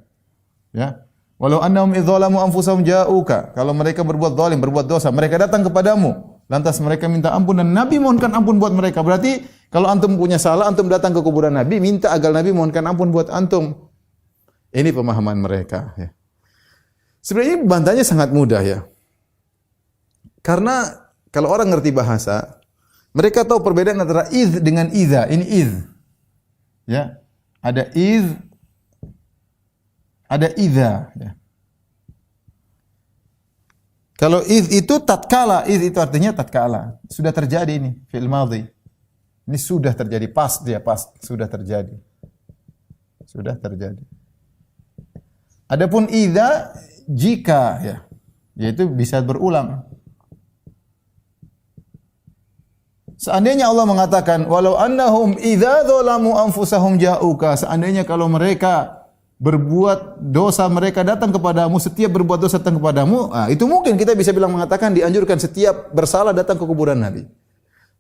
S3: Ya. Walau annahum idzalamu anfusahum ja'uka. Kalau mereka berbuat zalim, berbuat dosa, mereka datang kepadamu. Lantas mereka minta ampun dan Nabi mohonkan ampun buat mereka. Berarti kalau antum punya salah, antum datang ke kuburan Nabi, minta agar Nabi mohonkan ampun buat antum. Ini pemahaman mereka. Ya. Sebenarnya bantahnya sangat mudah ya. Karena kalau orang ngerti bahasa, mereka tahu perbedaan antara iz dengan idza. Ini iz. Ya. Ada iz, ada idza. Ya. Kalau iz itu tatkala, iz itu artinya tatkala. Sudah terjadi ini, fi'il madhi. Ini sudah terjadi, pas dia, pas. Sudah terjadi. Sudah terjadi. Adapun idza, jika, ya. Yaitu bisa berulang. Seandainya Allah mengatakan, walau annahum idza dzalamu anfusahum ja'uka. Seandainya kalau mereka berbuat dosa, mereka datang kepadamu, setiap berbuat dosa datang kepadamu, itu mungkin kita bisa bilang mengatakan dianjurkan setiap bersalah datang ke kuburan Nabi.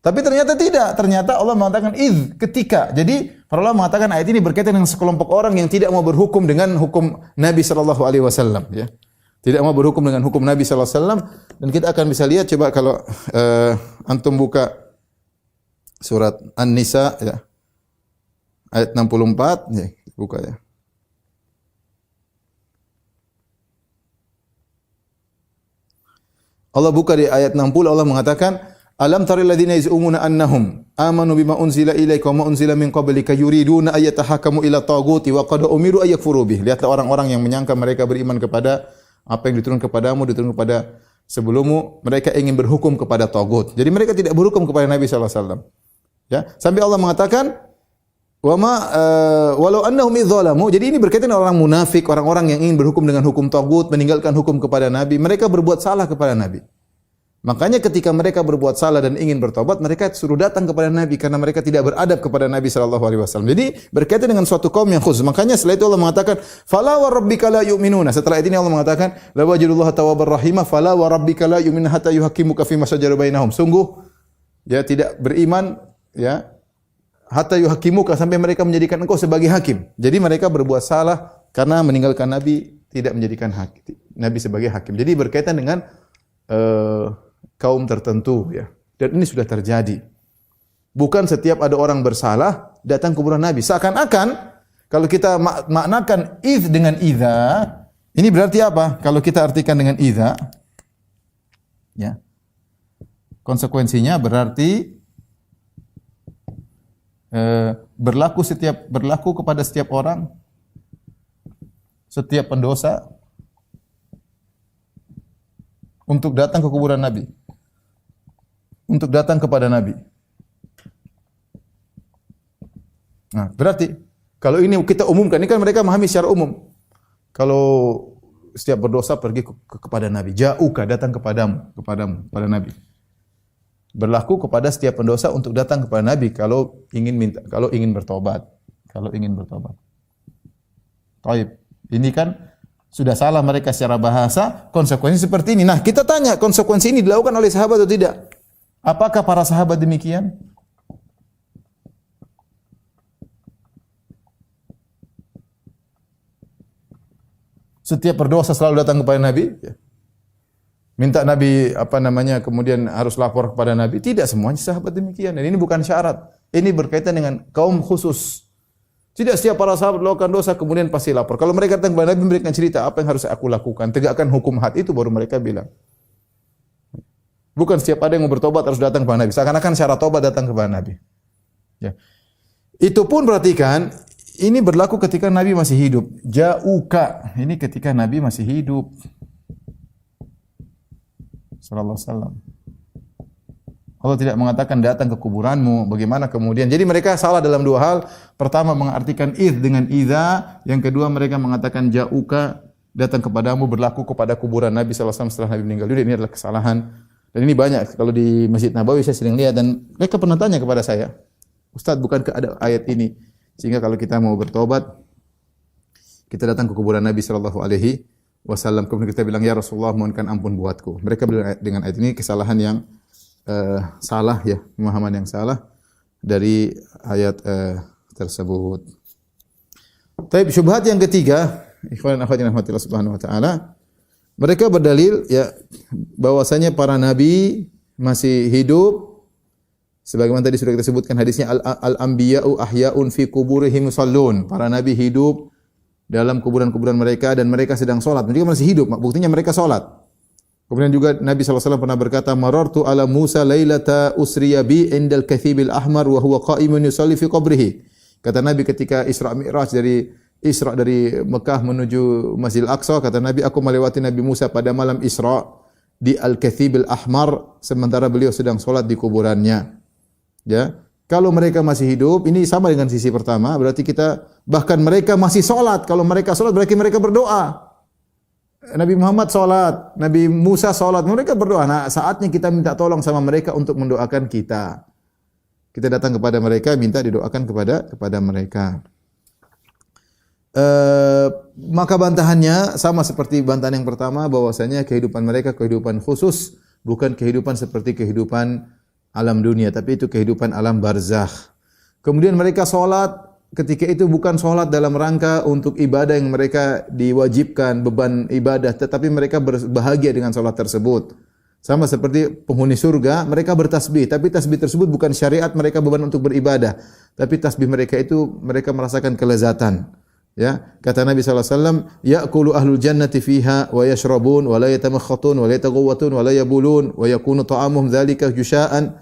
S3: Tapi ternyata tidak, ternyata Allah mengatakan ketika. Jadi para ulama mengatakan ayat ini berkaitan dengan sekelompok orang yang tidak mau berhukum dengan hukum Nabi sallallahu alaihi wasallam, ya. Tidak mau berhukum dengan hukum Nabi sallallahu alaihi wasallam, dan kita akan bisa lihat coba kalau antum buka surat An-Nisa ya. Ayat 64, ya, buka ya. Allah buka di ayat 60, Allah mengatakan, alam taril ladzina yaz'umuna annahum amanu bima unzila ilaika wa ma unzila min qablika yuriduna ay yatahakamu ila taghuti wa qad umiru ay yakfuru bih. Lihatlah orang-orang yang menyangka mereka beriman kepada apa yang diturunkan kepadamu, diturunkan kepada sebelummu, mereka ingin berhukum kepada tagut. Jadi mereka tidak berhukum kepada Nabi sallallahu alaihi wasallam. Ya, sampai Allah mengatakan walau annahum idzalamu. Jadi ini berkaitan dengan orang munafik, orang-orang yang ingin berhukum dengan hukum tagut, meninggalkan hukum kepada Nabi. Mereka berbuat salah kepada Nabi. Makanya ketika mereka berbuat salah dan ingin bertobat, mereka suruh datang kepada Nabi karena mereka tidak beradab kepada Nabi sallallahu alaihi wasallam. Jadi berkaitan dengan suatu kaum yang khusus. Makanya setelah itu Allah mengatakan, "Fala wa rabbika la yu'minuna." Setelah itu Allah mengatakan, "La wajidullaha tawwabar rahimah, fala wa rabbika la yu'minuna hatta yuhaqqimuka fi ma shajara bainahum." Sungguh ya tidak beriman ya hatta yuhaqqimuka, sampai mereka menjadikan engkau sebagai hakim. Jadi mereka berbuat salah karena meninggalkan Nabi, tidak menjadikan Nabi sebagai hakim. Jadi berkaitan dengan kaum tertentu ya. Dan ini sudah terjadi. Bukan setiap ada orang bersalah datang ke kuburan Nabi. Seakan-akan kalau kita maknakan iz dengan idza, ini berarti apa? Kalau kita artikan dengan idza ya. Konsekuensinya berarti berlaku kepada setiap orang, setiap pendosa untuk datang ke kuburan Nabi, untuk datang kepada Nabi. Nah, berarti kalau ini kita umumkan, ini kan mereka memahami secara umum. Kalau setiap berdosa pergi kepada Nabi, ja'uka, datang kepadamu, kepada Nabi. Berlaku kepada setiap pendosa untuk datang kepada Nabi kalau ingin bertobat. Taib. Ini kan sudah salah mereka secara bahasa, konsekuensi seperti ini. Nah, kita tanya, konsekuensi ini dilakukan oleh sahabat atau tidak? Apakah para sahabat demikian? Setiap berdosa selalu datang kepada Nabi? Ya. Minta Nabi kemudian harus lapor kepada Nabi. Tidak semuanya sahabat demikian. Dan ini bukan syarat. Ini berkaitan dengan kaum khusus. Tidak setiap para sahabat melakukan dosa kemudian pasti lapor. Kalau mereka datang kepada Nabi memberikan cerita apa yang harus aku lakukan, tegakkan hukum had, itu baru mereka bilang. Bukan setiap ada yang mau bertobat harus datang kepada Nabi. Seakan-akan syarat tobat datang kepada Nabi. Ya. Itu pun perhatikan, ini berlaku ketika Nabi masih hidup. Ja'uka. Ini ketika Nabi masih hidup. Sallallahu alaihi wasallam. Allah tidak mengatakan datang ke kuburanmu. Bagaimana kemudian? Jadi mereka salah dalam dua hal. Pertama mengartikan id dengan idza, yang kedua mereka mengatakan ja'uka, datang kepadamu, berlaku kepada kuburan Nabi sallallahu alaihi wasallam setelah Nabi meninggal dunia. Ini adalah kesalahan. Dan ini banyak kalau di Masjid Nabawi saya sering lihat, dan mereka pernah tanya kepada saya, Ustaz, bukankah ada ayat ini? Sehingga kalau kita mau bertobat, kita datang ke kuburan Nabi sallallahu alaihi wasallam, kemudian kita bilang, ya Rasulullah, mohonkan ampun buatku. Mereka bilang dengan ayat ini kesalahan yang salah, ya, pemahaman yang salah dari ayat tersebut. Taib, syubhat yang ketiga, ikhwan dan akhwat yang dirahmati Allah Subhanahu wa taala, mereka berdalil ya bahwasanya para nabi masih hidup sebagaimana tadi sudah kita sebutkan hadisnya, al-anbiya'u ahya'un fi kuburihim yusallun. Para nabi hidup dalam kuburan-kuburan mereka dan mereka sedang salat. Mereka masih hidup, buktinya mereka salat. Kemudian juga Nabi SAW pernah berkata, marartu ala Musa lailata usriya bi indal kathibil ahmar wa huwa qa'imun yusalli fi qabrihi. Kata Nabi ketika Isra Mi'raj dari Mekah menuju Masjidil Aqsa, kata Nabi, aku melewati Nabi Musa pada malam Isra di Al-Kathibil Ahmar sementara beliau sedang salat di kuburannya. Ya. Kalau mereka masih hidup, ini sama dengan sisi pertama, berarti kita bahkan mereka masih salat. Kalau mereka salat berarti mereka berdoa. Nabi Muhammad salat, Nabi Musa salat, mereka berdoa. Nah, saatnya kita minta tolong sama mereka untuk mendoakan kita. Kita datang kepada mereka, minta didoakan kepada mereka. Maka bantahannya sama seperti bantahan yang pertama, bahwasanya kehidupan mereka kehidupan khusus, bukan kehidupan seperti kehidupan alam dunia, tapi itu kehidupan alam barzakh. Kemudian mereka salat, ketika itu bukan salat dalam rangka untuk ibadah yang mereka diwajibkan beban ibadah, tetapi mereka berbahagia dengan salat tersebut. Sama seperti penghuni surga, mereka bertasbih, tapi tasbih tersebut bukan syariat mereka beban untuk beribadah, tapi tasbih mereka itu mereka merasakan kelezatan. Ya, kata Nabi sallallahu alaihi wasallam, ya'kulu ahlul jannati fiha wa yashrabun wa la yatamakhatun wa la yataghawwatun wa la yabulun wa yakunu ta'amuhum dzalika jusha'an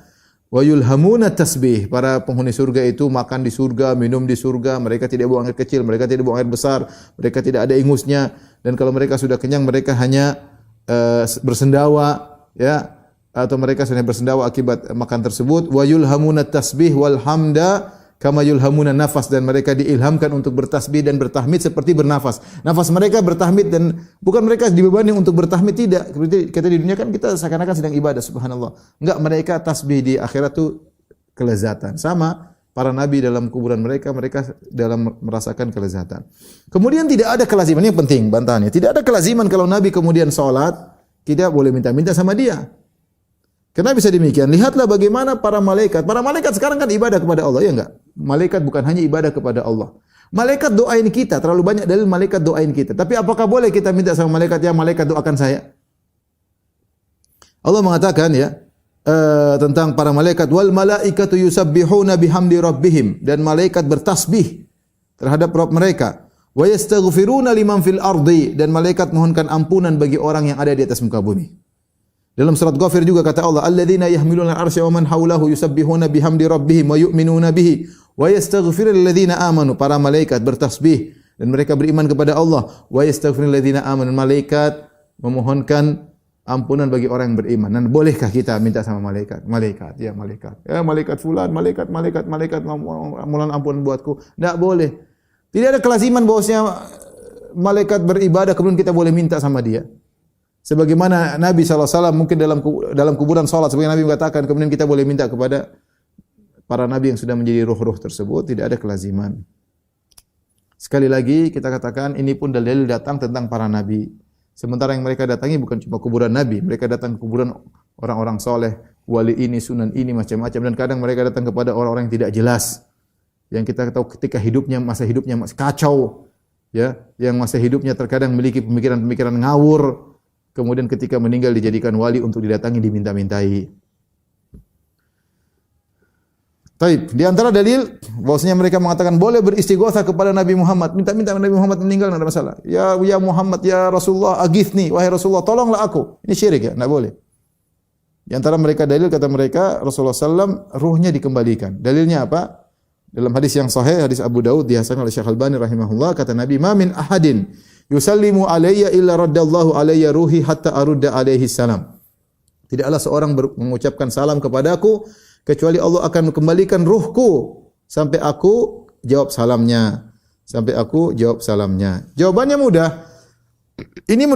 S3: wa yulhamuna tasbih. Para penghuni surga itu makan di surga, minum di surga, mereka tidak buang air kecil, mereka tidak buang air besar, mereka tidak ada ingusnya, dan kalau mereka sudah kenyang mereka hanya bersendawa, ya, atau mereka sudah bersendawa akibat makan tersebut. Wa yulhamuna tasbih wal hamda kama yulhamuna nafas, dan mereka diilhamkan untuk bertasbih dan bertahmid seperti bernafas. Nafas mereka bertahmid, dan bukan mereka dibebani untuk bertahmid, tidak. Seperti kita di dunia kan kita seakan-akan sedang ibadah, subhanallah. Enggak, mereka tasbih di akhirat itu kelezatan. Sama para nabi dalam kuburan mereka dalam merasakan kelezatan. Kemudian tidak ada kelaziman, ini yang penting bantahannya. Tidak ada kelaziman kalau nabi kemudian salat, tidak boleh minta-minta sama dia. Kenapa bisa demikian? Lihatlah bagaimana para malaikat. Para malaikat sekarang kan ibadah kepada Allah, ya enggak? Malaikat bukan hanya ibadah kepada Allah. Malaikat doain kita, terlalu banyak dalil malaikat doain kita. Tapi apakah boleh kita minta sama malaikat, ya malaikat doakan saya? Allah mengatakan ya tentang para malaikat, wal malaikatu yusabbihuna bihamdi rabbihim, dan malaikat bertasbih terhadap Rabb mereka. Wa yastaghfiruna liman fil ardi, dan malaikat mohonkan ampunan bagi orang yang ada di atas muka bumi. Dalam surat Ghafir juga kata Allah, alladzina yahmiluna al-arsya wa man haulahu yusabbihuna bihamdi rabbihim wa yu'minuna bihi wa yastaghfiruna lilladzina amanu. Para malaikat bertasbih dan mereka beriman kepada Allah. Wa yastaghfiruna lilladzina amanu. Malaikat memohonkan ampunan bagi orang yang beriman. Dan bolehkah kita minta sama malaikat? Malaikat, ya malaikat. Ya malaikat fulan, malaikat mohon ampunan buatku. Enggak boleh. Tidak ada kelaziman bahwasanya malaikat beribadah kemudian kita boleh minta sama dia. Sebagaimana Nabi SAW mungkin dalam kuburan salat, sebagaimana Nabi mengatakan, kemudian kita boleh minta kepada para nabi yang sudah menjadi ruh-ruh tersebut. Tidak ada kelaziman. Sekali lagi kita katakan, ini pun dalil datang tentang para nabi. Sementara yang mereka datangi bukan cuma kuburan nabi, mereka datang ke kuburan orang-orang soleh, wali ini, sunan ini, macam-macam. Dan kadang mereka datang kepada orang-orang yang tidak jelas, yang kita tahu ketika masa hidupnya masih kacau, ya, yang masa hidupnya terkadang memiliki pemikiran-pemikiran ngawur. Kemudian ketika meninggal dijadikan wali untuk didatangi, diminta-mintai. Taib. Di antara dalil bahwasanya mereka mengatakan boleh beristighotsah kepada Nabi Muhammad, minta-minta Nabi Muhammad meninggal, tidak ada masalah. Ya Muhammad, ya Rasulullah, aghithni, wahai Rasulullah, tolonglah aku. Ini syirik, ya, tidak boleh. Di antara mereka dalil, kata mereka, Rasulullah SAW ruhnya dikembalikan. Dalilnya apa? Dalam hadis yang sahih, hadis Abu Daud dihasankan oleh Syekh Al-Albani rahimahullah, kata Nabi, "Ma min ahadin yusallimu alayya illa raddallahu alayya ruhi hatta arudda alaihi salam." Tidaklah seorang mengucapkan salam kepadaku kecuali Allah akan kembalikan ruhku sampai aku jawab salamnya. Sampai aku jawab salamnya. Jawabannya mudah. Ini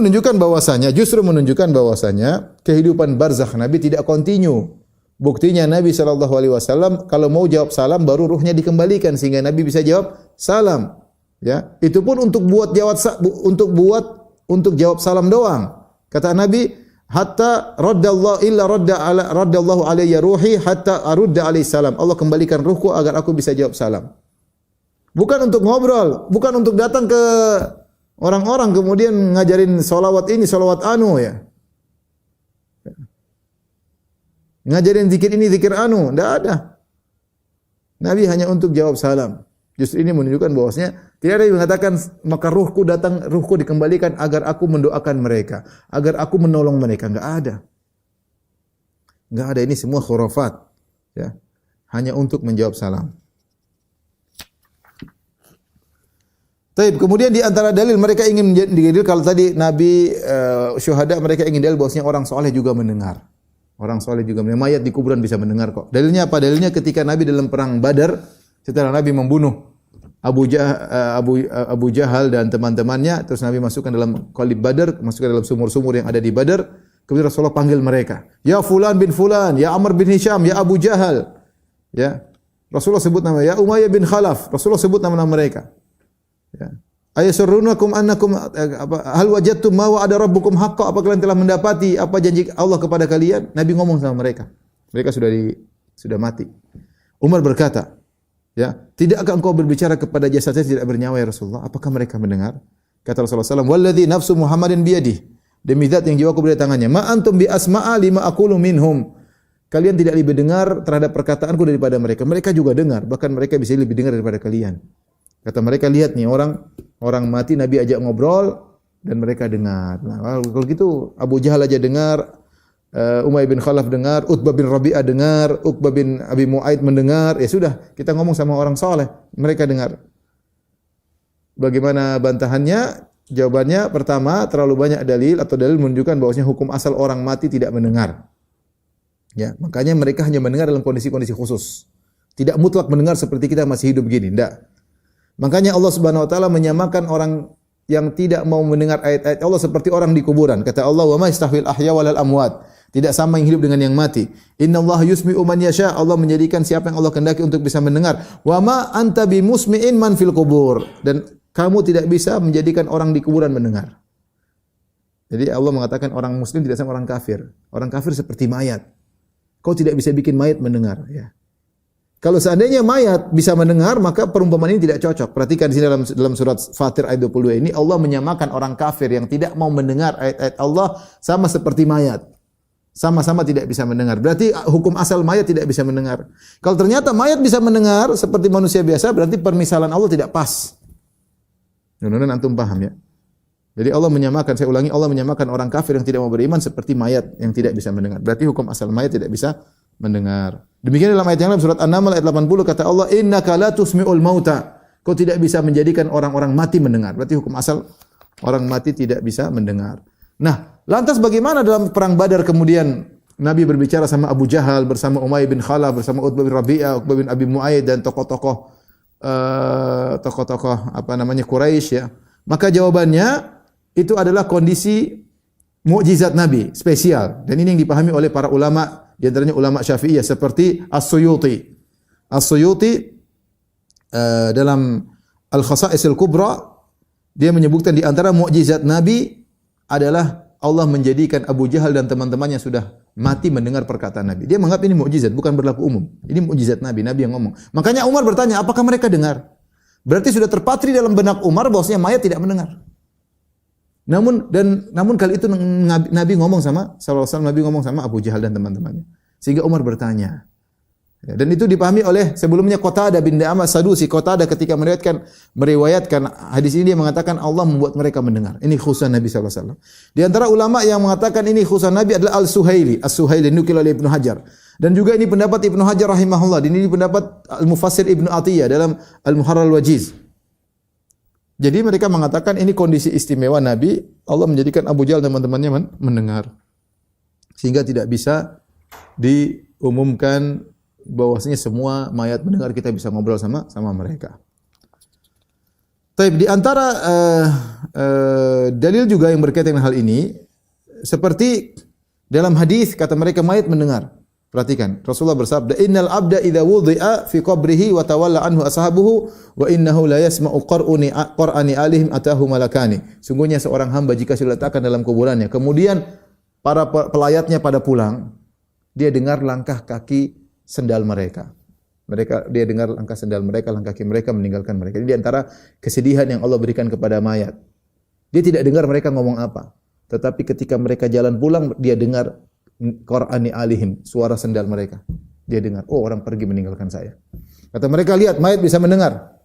S3: justru menunjukkan bahwasanya kehidupan barzakh Nabi tidak kontinu. Buktinya Nabi SAW kalau mau jawab salam baru ruhnya dikembalikan sehingga Nabi bisa jawab salam. Ya, itu pun untuk jawab salam doang. Kata Nabi, hatta raddallahu alayya ruhi hatta arudda alaihi salam. Allah kembalikan ruhku agar aku bisa jawab salam. Bukan untuk ngobrol, bukan untuk datang ke orang-orang kemudian ngajarin salawat ini, salawat anu ya. Ngajarin zikir ini, zikir anu, enggak ada. Nabi hanya untuk jawab salam. Justru ini menunjukkan bahwasanya tidak ada yang mengatakan maka ruhku dikembalikan agar aku mendoakan mereka, agar aku menolong mereka, enggak ada. Enggak ada, ini semua khurafat ya. Hanya untuk menjawab salam. Taib, kemudian di antara dalil mereka ingin menjadi kalau tadi Nabi syuhada mereka ingin dalil bahwasanya orang soleh juga mendengar. Orang soleh juga mendengar. Mayat di kuburan bisa mendengar kok. Dalilnya apa? Dalilnya ketika Nabi dalam perang Badar setelah Nabi membunuh Abu Jahal dan teman-temannya, terus Nabi masukkan dalam qalib Badar, masukkan dalam sumur-sumur yang ada di Badar. Kemudian Rasulullah panggil mereka, "Ya fulan bin fulan, ya Amr bin Hisham, ya Abu Jahal." Ya. Rasulullah sebut nama, ya Umayyah bin Khalaf. Rasulullah sebut nama-nama mereka. Ya. Ayasurrunakum annakum hal wajadtum ma wa'ada rabbukum haqqan, apa kalian telah mendapati apa janji Allah kepada kalian? Nabi ngomong sama mereka. Mereka sudah mati. Umar berkata, ya, tidakkah engkau berbicara kepada jasad saya tidak bernyawa ya Rasulullah? Apakah mereka mendengar? Kata Rasulullah SAW, walladzi nafsu Muhammadin biyadihi, demi zat yang jiwaku berada di tangannya, ma antum bi asma'a lima aqulu minhum. Kalian tidak lebih dengar terhadap perkataanku daripada mereka. Mereka juga dengar, bahkan mereka bisa lebih dengar daripada kalian. Kata mereka, lihat nih orang mati Nabi ajak ngobrol dan mereka dengar. Nah, kalau gitu Abu Jahal aja dengar, Umayyah bin Khalaf dengar, Utbah bin Rabi'ah dengar, Uqbah bin Abi Mu'aid mendengar. Ya sudah, kita ngomong sama orang soleh, mereka dengar. Bagaimana bantahannya? Jawabannya pertama, terlalu banyak dalil menunjukkan bahwasanya hukum asal orang mati tidak mendengar. Ya, makanya mereka hanya mendengar dalam kondisi-kondisi khusus. Tidak mutlak mendengar seperti kita masih hidup begini, enggak. Makanya Allah Subhanahu wa taala menyamakan orang yang tidak mau mendengar ayat-ayat Allah seperti orang di kuburan. Kata Allah, "Wa ma yastahwil ahya walal amwat." Tidak sama yang hidup dengan yang mati. Innallaha yusmi'u man yasha. Allah menjadikan siapa yang Allah kehendaki untuk bisa mendengar. Wa ma anta bimusmi'in man fil qubur. Dan kamu tidak bisa menjadikan orang di kuburan mendengar. Jadi Allah mengatakan orang muslim tidak sama orang kafir. Orang kafir seperti mayat. Kau tidak bisa bikin mayat mendengar, ya. Kalau seandainya mayat bisa mendengar, maka perumpamaan ini tidak cocok. Perhatikan di sini dalam surat Fatir ayat 22 ini, Allah menyamakan orang kafir yang tidak mau mendengar ayat-ayat Allah sama seperti mayat. Sama-sama tidak bisa mendengar. Berarti hukum asal mayat tidak bisa mendengar. Kalau ternyata mayat bisa mendengar seperti manusia biasa, berarti permisalan Allah tidak pas. Mudah-mudahan antum paham ya. Jadi Allah menyamakan, saya ulangi, Allah menyamakan orang kafir yang tidak mau beriman seperti mayat yang tidak bisa mendengar. Berarti hukum asal mayat tidak bisa mendengar. Demikian dalam ayat yang lain surat An-Naml ayat 80 kata Allah, innaka la tusmi'ul mauta. Kau tidak bisa menjadikan orang-orang mati mendengar. Berarti hukum asal orang mati tidak bisa mendengar. Nah, lantas bagaimana dalam perang Badar kemudian Nabi berbicara sama Abu Jahal, bersama Umayyah bin Khalaf, bersama Utbah bin Rabi'ah, Uqbah bin Abi Mu'aid dan tokoh-tokoh Quraisy ya. Maka jawabannya itu adalah kondisi mukjizat Nabi spesial, dan ini yang dipahami oleh para ulama, di antaranya ulama Syafi'iyah seperti As-Suyuti. As-Suyuti dalam Al-Khasa'is Al-Kubra dia menyebutkan di antara mukjizat Nabi adalah Allah menjadikan Abu Jahal dan teman-temannya sudah mati mendengar perkataan Nabi. Dia menganggap ini mukjizat, bukan berlaku umum. Ini mukjizat Nabi, Nabi yang ngomong. Makanya Umar bertanya, apakah mereka dengar? Berarti sudah terpatri dalam benak Umar bahwasanya mayat tidak mendengar. Namun kali itu Nabi ngomong sama sallallahu alaihi wasallam, Nabi ngomong sama Abu Jahal dan teman-temannya. Sehingga Umar bertanya. Ya, dan itu dipahami oleh sebelumnya Qatadah bin Da'amah Sadusi. Qatadah ketika meriwayatkan hadis ini dia mengatakan Allah membuat mereka mendengar. Ini khusus Nabi sallallahu alaihi wasallam. Di antara ulama yang mengatakan ini khusus Nabi adalah Al-Suhaili. As-Suhaili nukil oleh Ibnu Hajar. Dan juga ini pendapat Ibnu Hajar rahimahullah. Dan ini pendapat Al-Mufassir Ibnu Atiyah dalam Al-Muharrar Al-Wajiz. Jadi mereka mengatakan ini kondisi istimewa Nabi, Allah menjadikan Abu Jahal dan teman-temannya mendengar. sehingga tidak bisa diumumkan bahwasanya semua mayat mendengar kita bisa ngobrol sama mereka. Tapi di antara dalil juga yang berkaitan dengan hal ini, seperti dalam hadis kata mereka mayat mendengar. Perhatikan, Rasulullah bersabda, "Innal abda idza wudi'a fi qabrihi wa tawalla anhu ashabuhu wa innahu la yasma'u qur'ani alihim atahu malakani." Sungguhnya seorang hamba jika sudah diletakkan dalam kuburannya, kemudian para pelayatnya pada pulang, dia dengar langkah kaki sendal mereka. Dia dengar langkah sendal mereka, langkah kaki mereka meninggalkan mereka. Ini di antara kesedihan yang Allah berikan kepada mayat. Dia tidak dengar mereka ngomong apa, tetapi ketika mereka jalan pulang, dia dengar Qur'ani alihim, suara sendal mereka. Dia dengar, oh orang pergi meninggalkan saya. Kata mereka, lihat mayat bisa mendengar.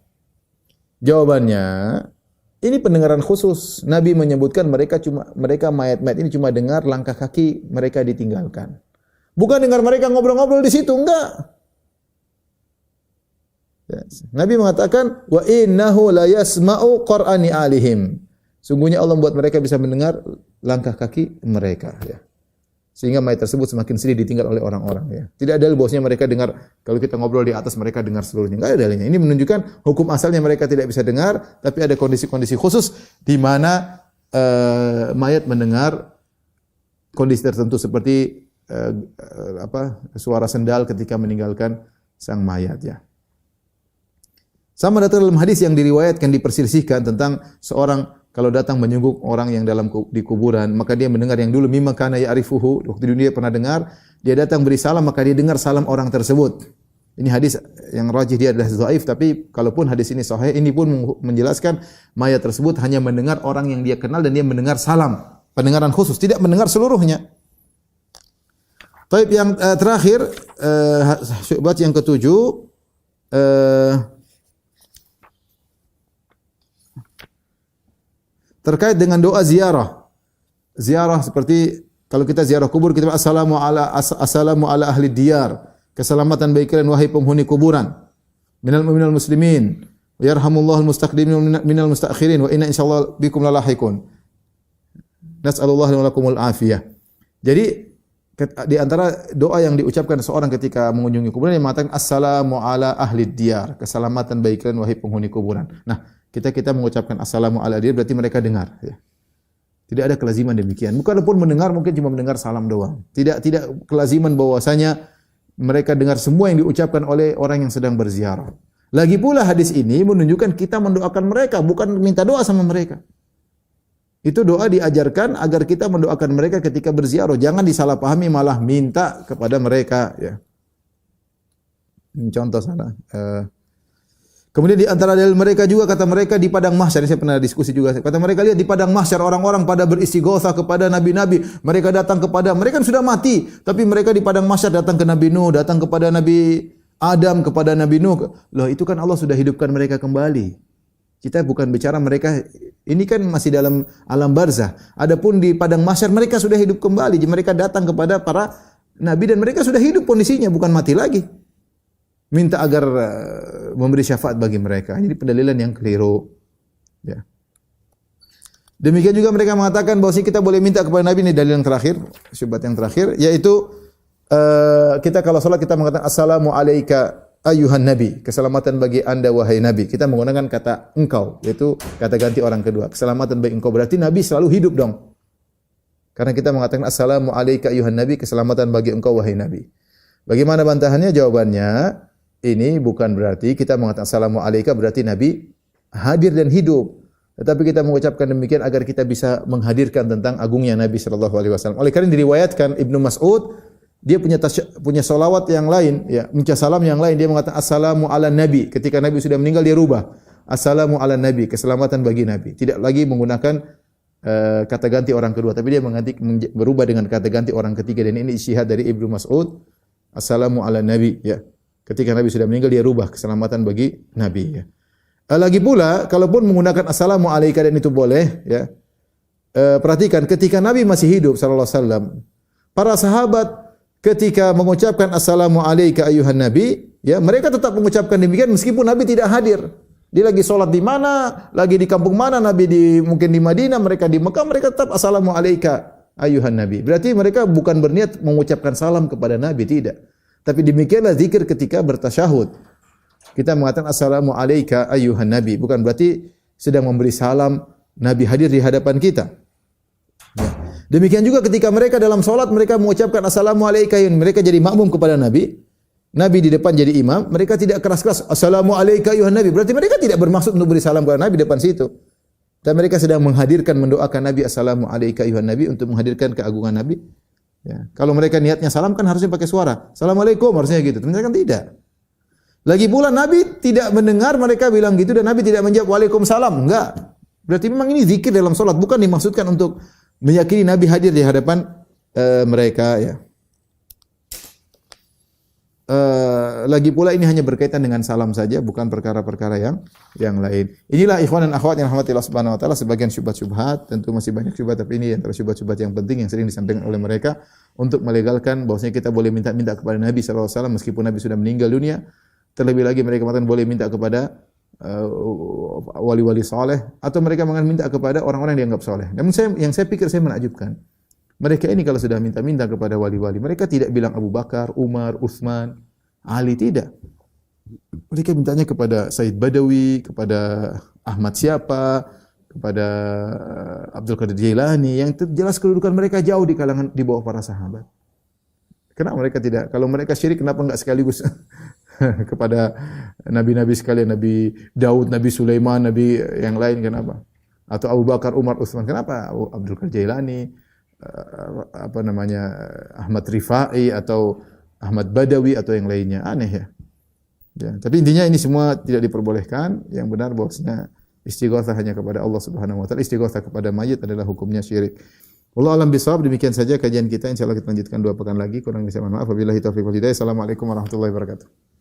S3: Jawabannya, ini pendengaran khusus. Nabi menyebutkan mereka mayat-mayat ini cuma dengar langkah kaki mereka ditinggalkan. Bukan dengar mereka ngobrol-ngobrol di situ, enggak. Nabi mengatakan, wa innahu la yasma'u Qur'ani alihim. Sungguhnya Allah membuat mereka bisa mendengar langkah kaki mereka, ya. Sehingga mayat tersebut semakin sedih ditinggal oleh orang-orang, ya. Tidak ada bahwasanya mereka dengar kalau kita ngobrol di atas mereka dengar seluruhnya. Enggak ada dalilnya. Ini menunjukkan hukum asalnya mereka tidak bisa dengar, tapi ada kondisi-kondisi khusus di mana mayat mendengar kondisi tertentu seperti suara sendal ketika meninggalkan sang mayat, ya. Sama datang dalam hadis yang diriwayatkan diperselisihkan tentang seorang kalau datang menyungguh orang yang di kuburan, maka dia mendengar yang dulu mimma kana ya'rifuhu, waktu di dunia pernah dengar, dia datang beri salam maka dia dengar salam orang tersebut. Ini hadis yang rajih dia adalah dhaif, tapi kalaupun hadis ini sahih, ini pun menjelaskan mayat tersebut hanya mendengar orang yang dia kenal dan dia mendengar salam, pendengaran khusus, tidak mendengar seluruhnya. Taib yang terakhir, syubhat yang ketujuh, terkait dengan doa ziarah. Ziarah seperti kalau kita ziarah kubur, kita assalamu ala ahli diyar. Keselamatan bagi kalian wahai penghuni kuburan. Minal muslimin. Yarhamullahu al-mustaqdimin minal mustakhirin wa inna insyaallah bikum lalahiqun. Nas'alullah wa lakumul afiyah. Jadi di antara doa yang diucapkan seorang ketika mengunjungi kuburan yang mengatakan assalamu ala ahli diyar. Keselamatan bagi kalian wahai penghuni kuburan. Nah, kita mengucapkan assalamu ala dia berarti mereka dengar, ya. Tidak ada kelaziman demikian. Bukan pun mendengar, mungkin cuma mendengar salam doang. Tidak kelaziman bahwasanya mereka dengar semua yang diucapkan oleh orang yang sedang berziarah. Lagi pula hadis ini menunjukkan kita mendoakan mereka, bukan minta doa sama mereka. Itu doa diajarkan agar kita mendoakan mereka ketika berziarah. Jangan disalahpahami malah minta kepada mereka, ya. Contoh sana. Kemudian di antara dalil mereka juga kata mereka di padang mahsyar, saya pernah diskusi juga. Kata mereka lihat di padang mahsyar orang-orang pada beristighotsah kepada nabi-nabi. Mereka datang kepada mereka sudah mati, tapi mereka di padang mahsyar datang ke Nabi Nuh, datang kepada Nabi Adam, kepada Nabi Nuh. Loh, itu kan Allah sudah hidupkan mereka kembali. Kita bukan bicara mereka ini kan masih dalam alam barzah. Adapun di padang mahsyar mereka sudah hidup kembali. Mereka datang kepada para nabi dan mereka sudah hidup kondisinya, bukan mati lagi. Minta agar memberi syafaat bagi mereka. Jadi pendalilan yang keliru. Ya. Demikian juga mereka mengatakan bahwa kita boleh minta kepada Nabi, ini dalil yang terakhir, syubhat yang terakhir, yaitu kita kalau salat kita mengatakan assalamu alayka ayyuhan nabi, keselamatan bagi Anda wahai Nabi. Kita menggunakan kata engkau, yaitu kata ganti orang kedua. Keselamatan bagi engkau berarti Nabi selalu hidup dong. Karena kita mengatakan assalamu alayka ayyuhan nabi, keselamatan bagi engkau wahai Nabi. Bagaimana bantahannya? Jawabannya, ini bukan berarti kita mengatakan assalamu alayka berarti Nabi hadir dan hidup. Tetapi kita mengucapkan demikian agar kita bisa menghadirkan tentang agungnya Nabi sallallahu alaihi wasallam. Oleh karena diriwayatkan Ibnu Mas'ud, dia punya salawat yang lain, ya, punya salam yang lain. Dia mengatakan assalamu ala nabi. Ketika Nabi sudah meninggal dia rubah assalamu ala nabi, keselamatan bagi Nabi. Tidak lagi menggunakan kata ganti orang kedua, tapi dia berubah dengan kata ganti orang ketiga, dan ini ijtihad dari Ibnu Mas'ud. Assalamu ala nabi, ya. Ketika Nabi sudah meninggal dia rubah keselamatan bagi Nabi, ya. Lagi pula kalaupun menggunakan assalamu alayka dan itu boleh, ya. Perhatikan ketika Nabi masih hidup sallallahu alaihi wasallam, para sahabat ketika mengucapkan assalamu alayka ayyuhan nabi, ya, mereka tetap mengucapkan demikian meskipun Nabi tidak hadir. Dia lagi salat di mana, lagi di kampung mana, Nabi mungkin di Madinah, mereka di Mekah, mereka tetap assalamu alayka ayuhan nabi. Berarti mereka bukan berniat mengucapkan salam kepada nabi, tidak. Tapi demikianlah zikir ketika bertasyahud. Kita mengatakan assalamu alayka ayuhan nabi, bukan berarti sedang memberi salam nabi hadir di hadapan kita. Ya. Demikian juga ketika mereka dalam salat mereka mengucapkan assalamu alayka, mereka jadi makmum kepada nabi. Nabi di depan jadi imam, mereka tidak keras-keras assalamu alayka ayuhan nabi. Berarti mereka tidak bermaksud untuk beri salam kepada nabi depan situ. Dan mereka sedang menghadirkan, mendoakan nabi assalamu alayka ayuhan nabi untuk menghadirkan keagungan nabi. Ya. Kalau mereka niatnya salam kan harusnya pakai suara. Assalamualaikum harusnya gitu. Ternyata kan tidak. Lagi pula nabi tidak mendengar mereka bilang gitu dan nabi tidak menjawab waalaikumsalam. Enggak. Berarti memang ini zikir dalam salat, bukan dimaksudkan untuk meyakini nabi hadir di hadapan mereka, ya. Lagi pula ini hanya berkaitan dengan salam saja, bukan perkara-perkara yang lain. Inilah ikhwan dan akhwat yang rahmati Allah Subhanahu wa taala, sebagian syubhat-syubhat, tentu masih banyak syubhat, tapi ini antara syubhat-syubhat yang penting yang sering disampaikan oleh mereka untuk melegalkan bahwasanya kita boleh minta-minta kepada Nabi sallallahu alaihi wasallam meskipun Nabi sudah meninggal dunia. Terlebih lagi mereka mengatakan boleh minta kepada wali-wali saleh atau mereka mengatakan minta kepada orang-orang yang dianggap saleh. Namun yang saya pikir saya menakjubkan. Mereka ini kalau sudah minta-minta kepada wali-wali, mereka tidak bilang Abu Bakar, Umar, Utsman, Ali, tidak. Mereka mintanya kepada Said Badawi, kepada Ahmad siapa, kepada Abdul Qadir Jailani, yang jelas kedudukan mereka jauh di kalangan di bawah para sahabat. Kenapa mereka tidak? Kalau mereka syirik, kenapa enggak sekaligus kepada nabi-nabi sekalian, Nabi Daud, Nabi Sulaiman, Nabi yang lain, kenapa? Atau Abu Bakar, Umar, Utsman, kenapa Abdul Qadir Jailani, Ahmad Rifai atau Ahmad Badawi atau yang lainnya, aneh ya. Ya, tapi intinya ini semua tidak diperbolehkan. Yang benar bahwasanya istighatsah hanya kepada Allah Subhanahu wa taala. Istighatsah kepada mayit adalah hukumnya syirik. Wallahu a'lam bishawab. Demikian saja kajian kita. Insyaallah kita lanjutkan 2 pekan lagi. Kurang bisa mohon maaf. Wabillahi taufiq wal hidayah. Assalamualaikum warahmatullahi wabarakatuh.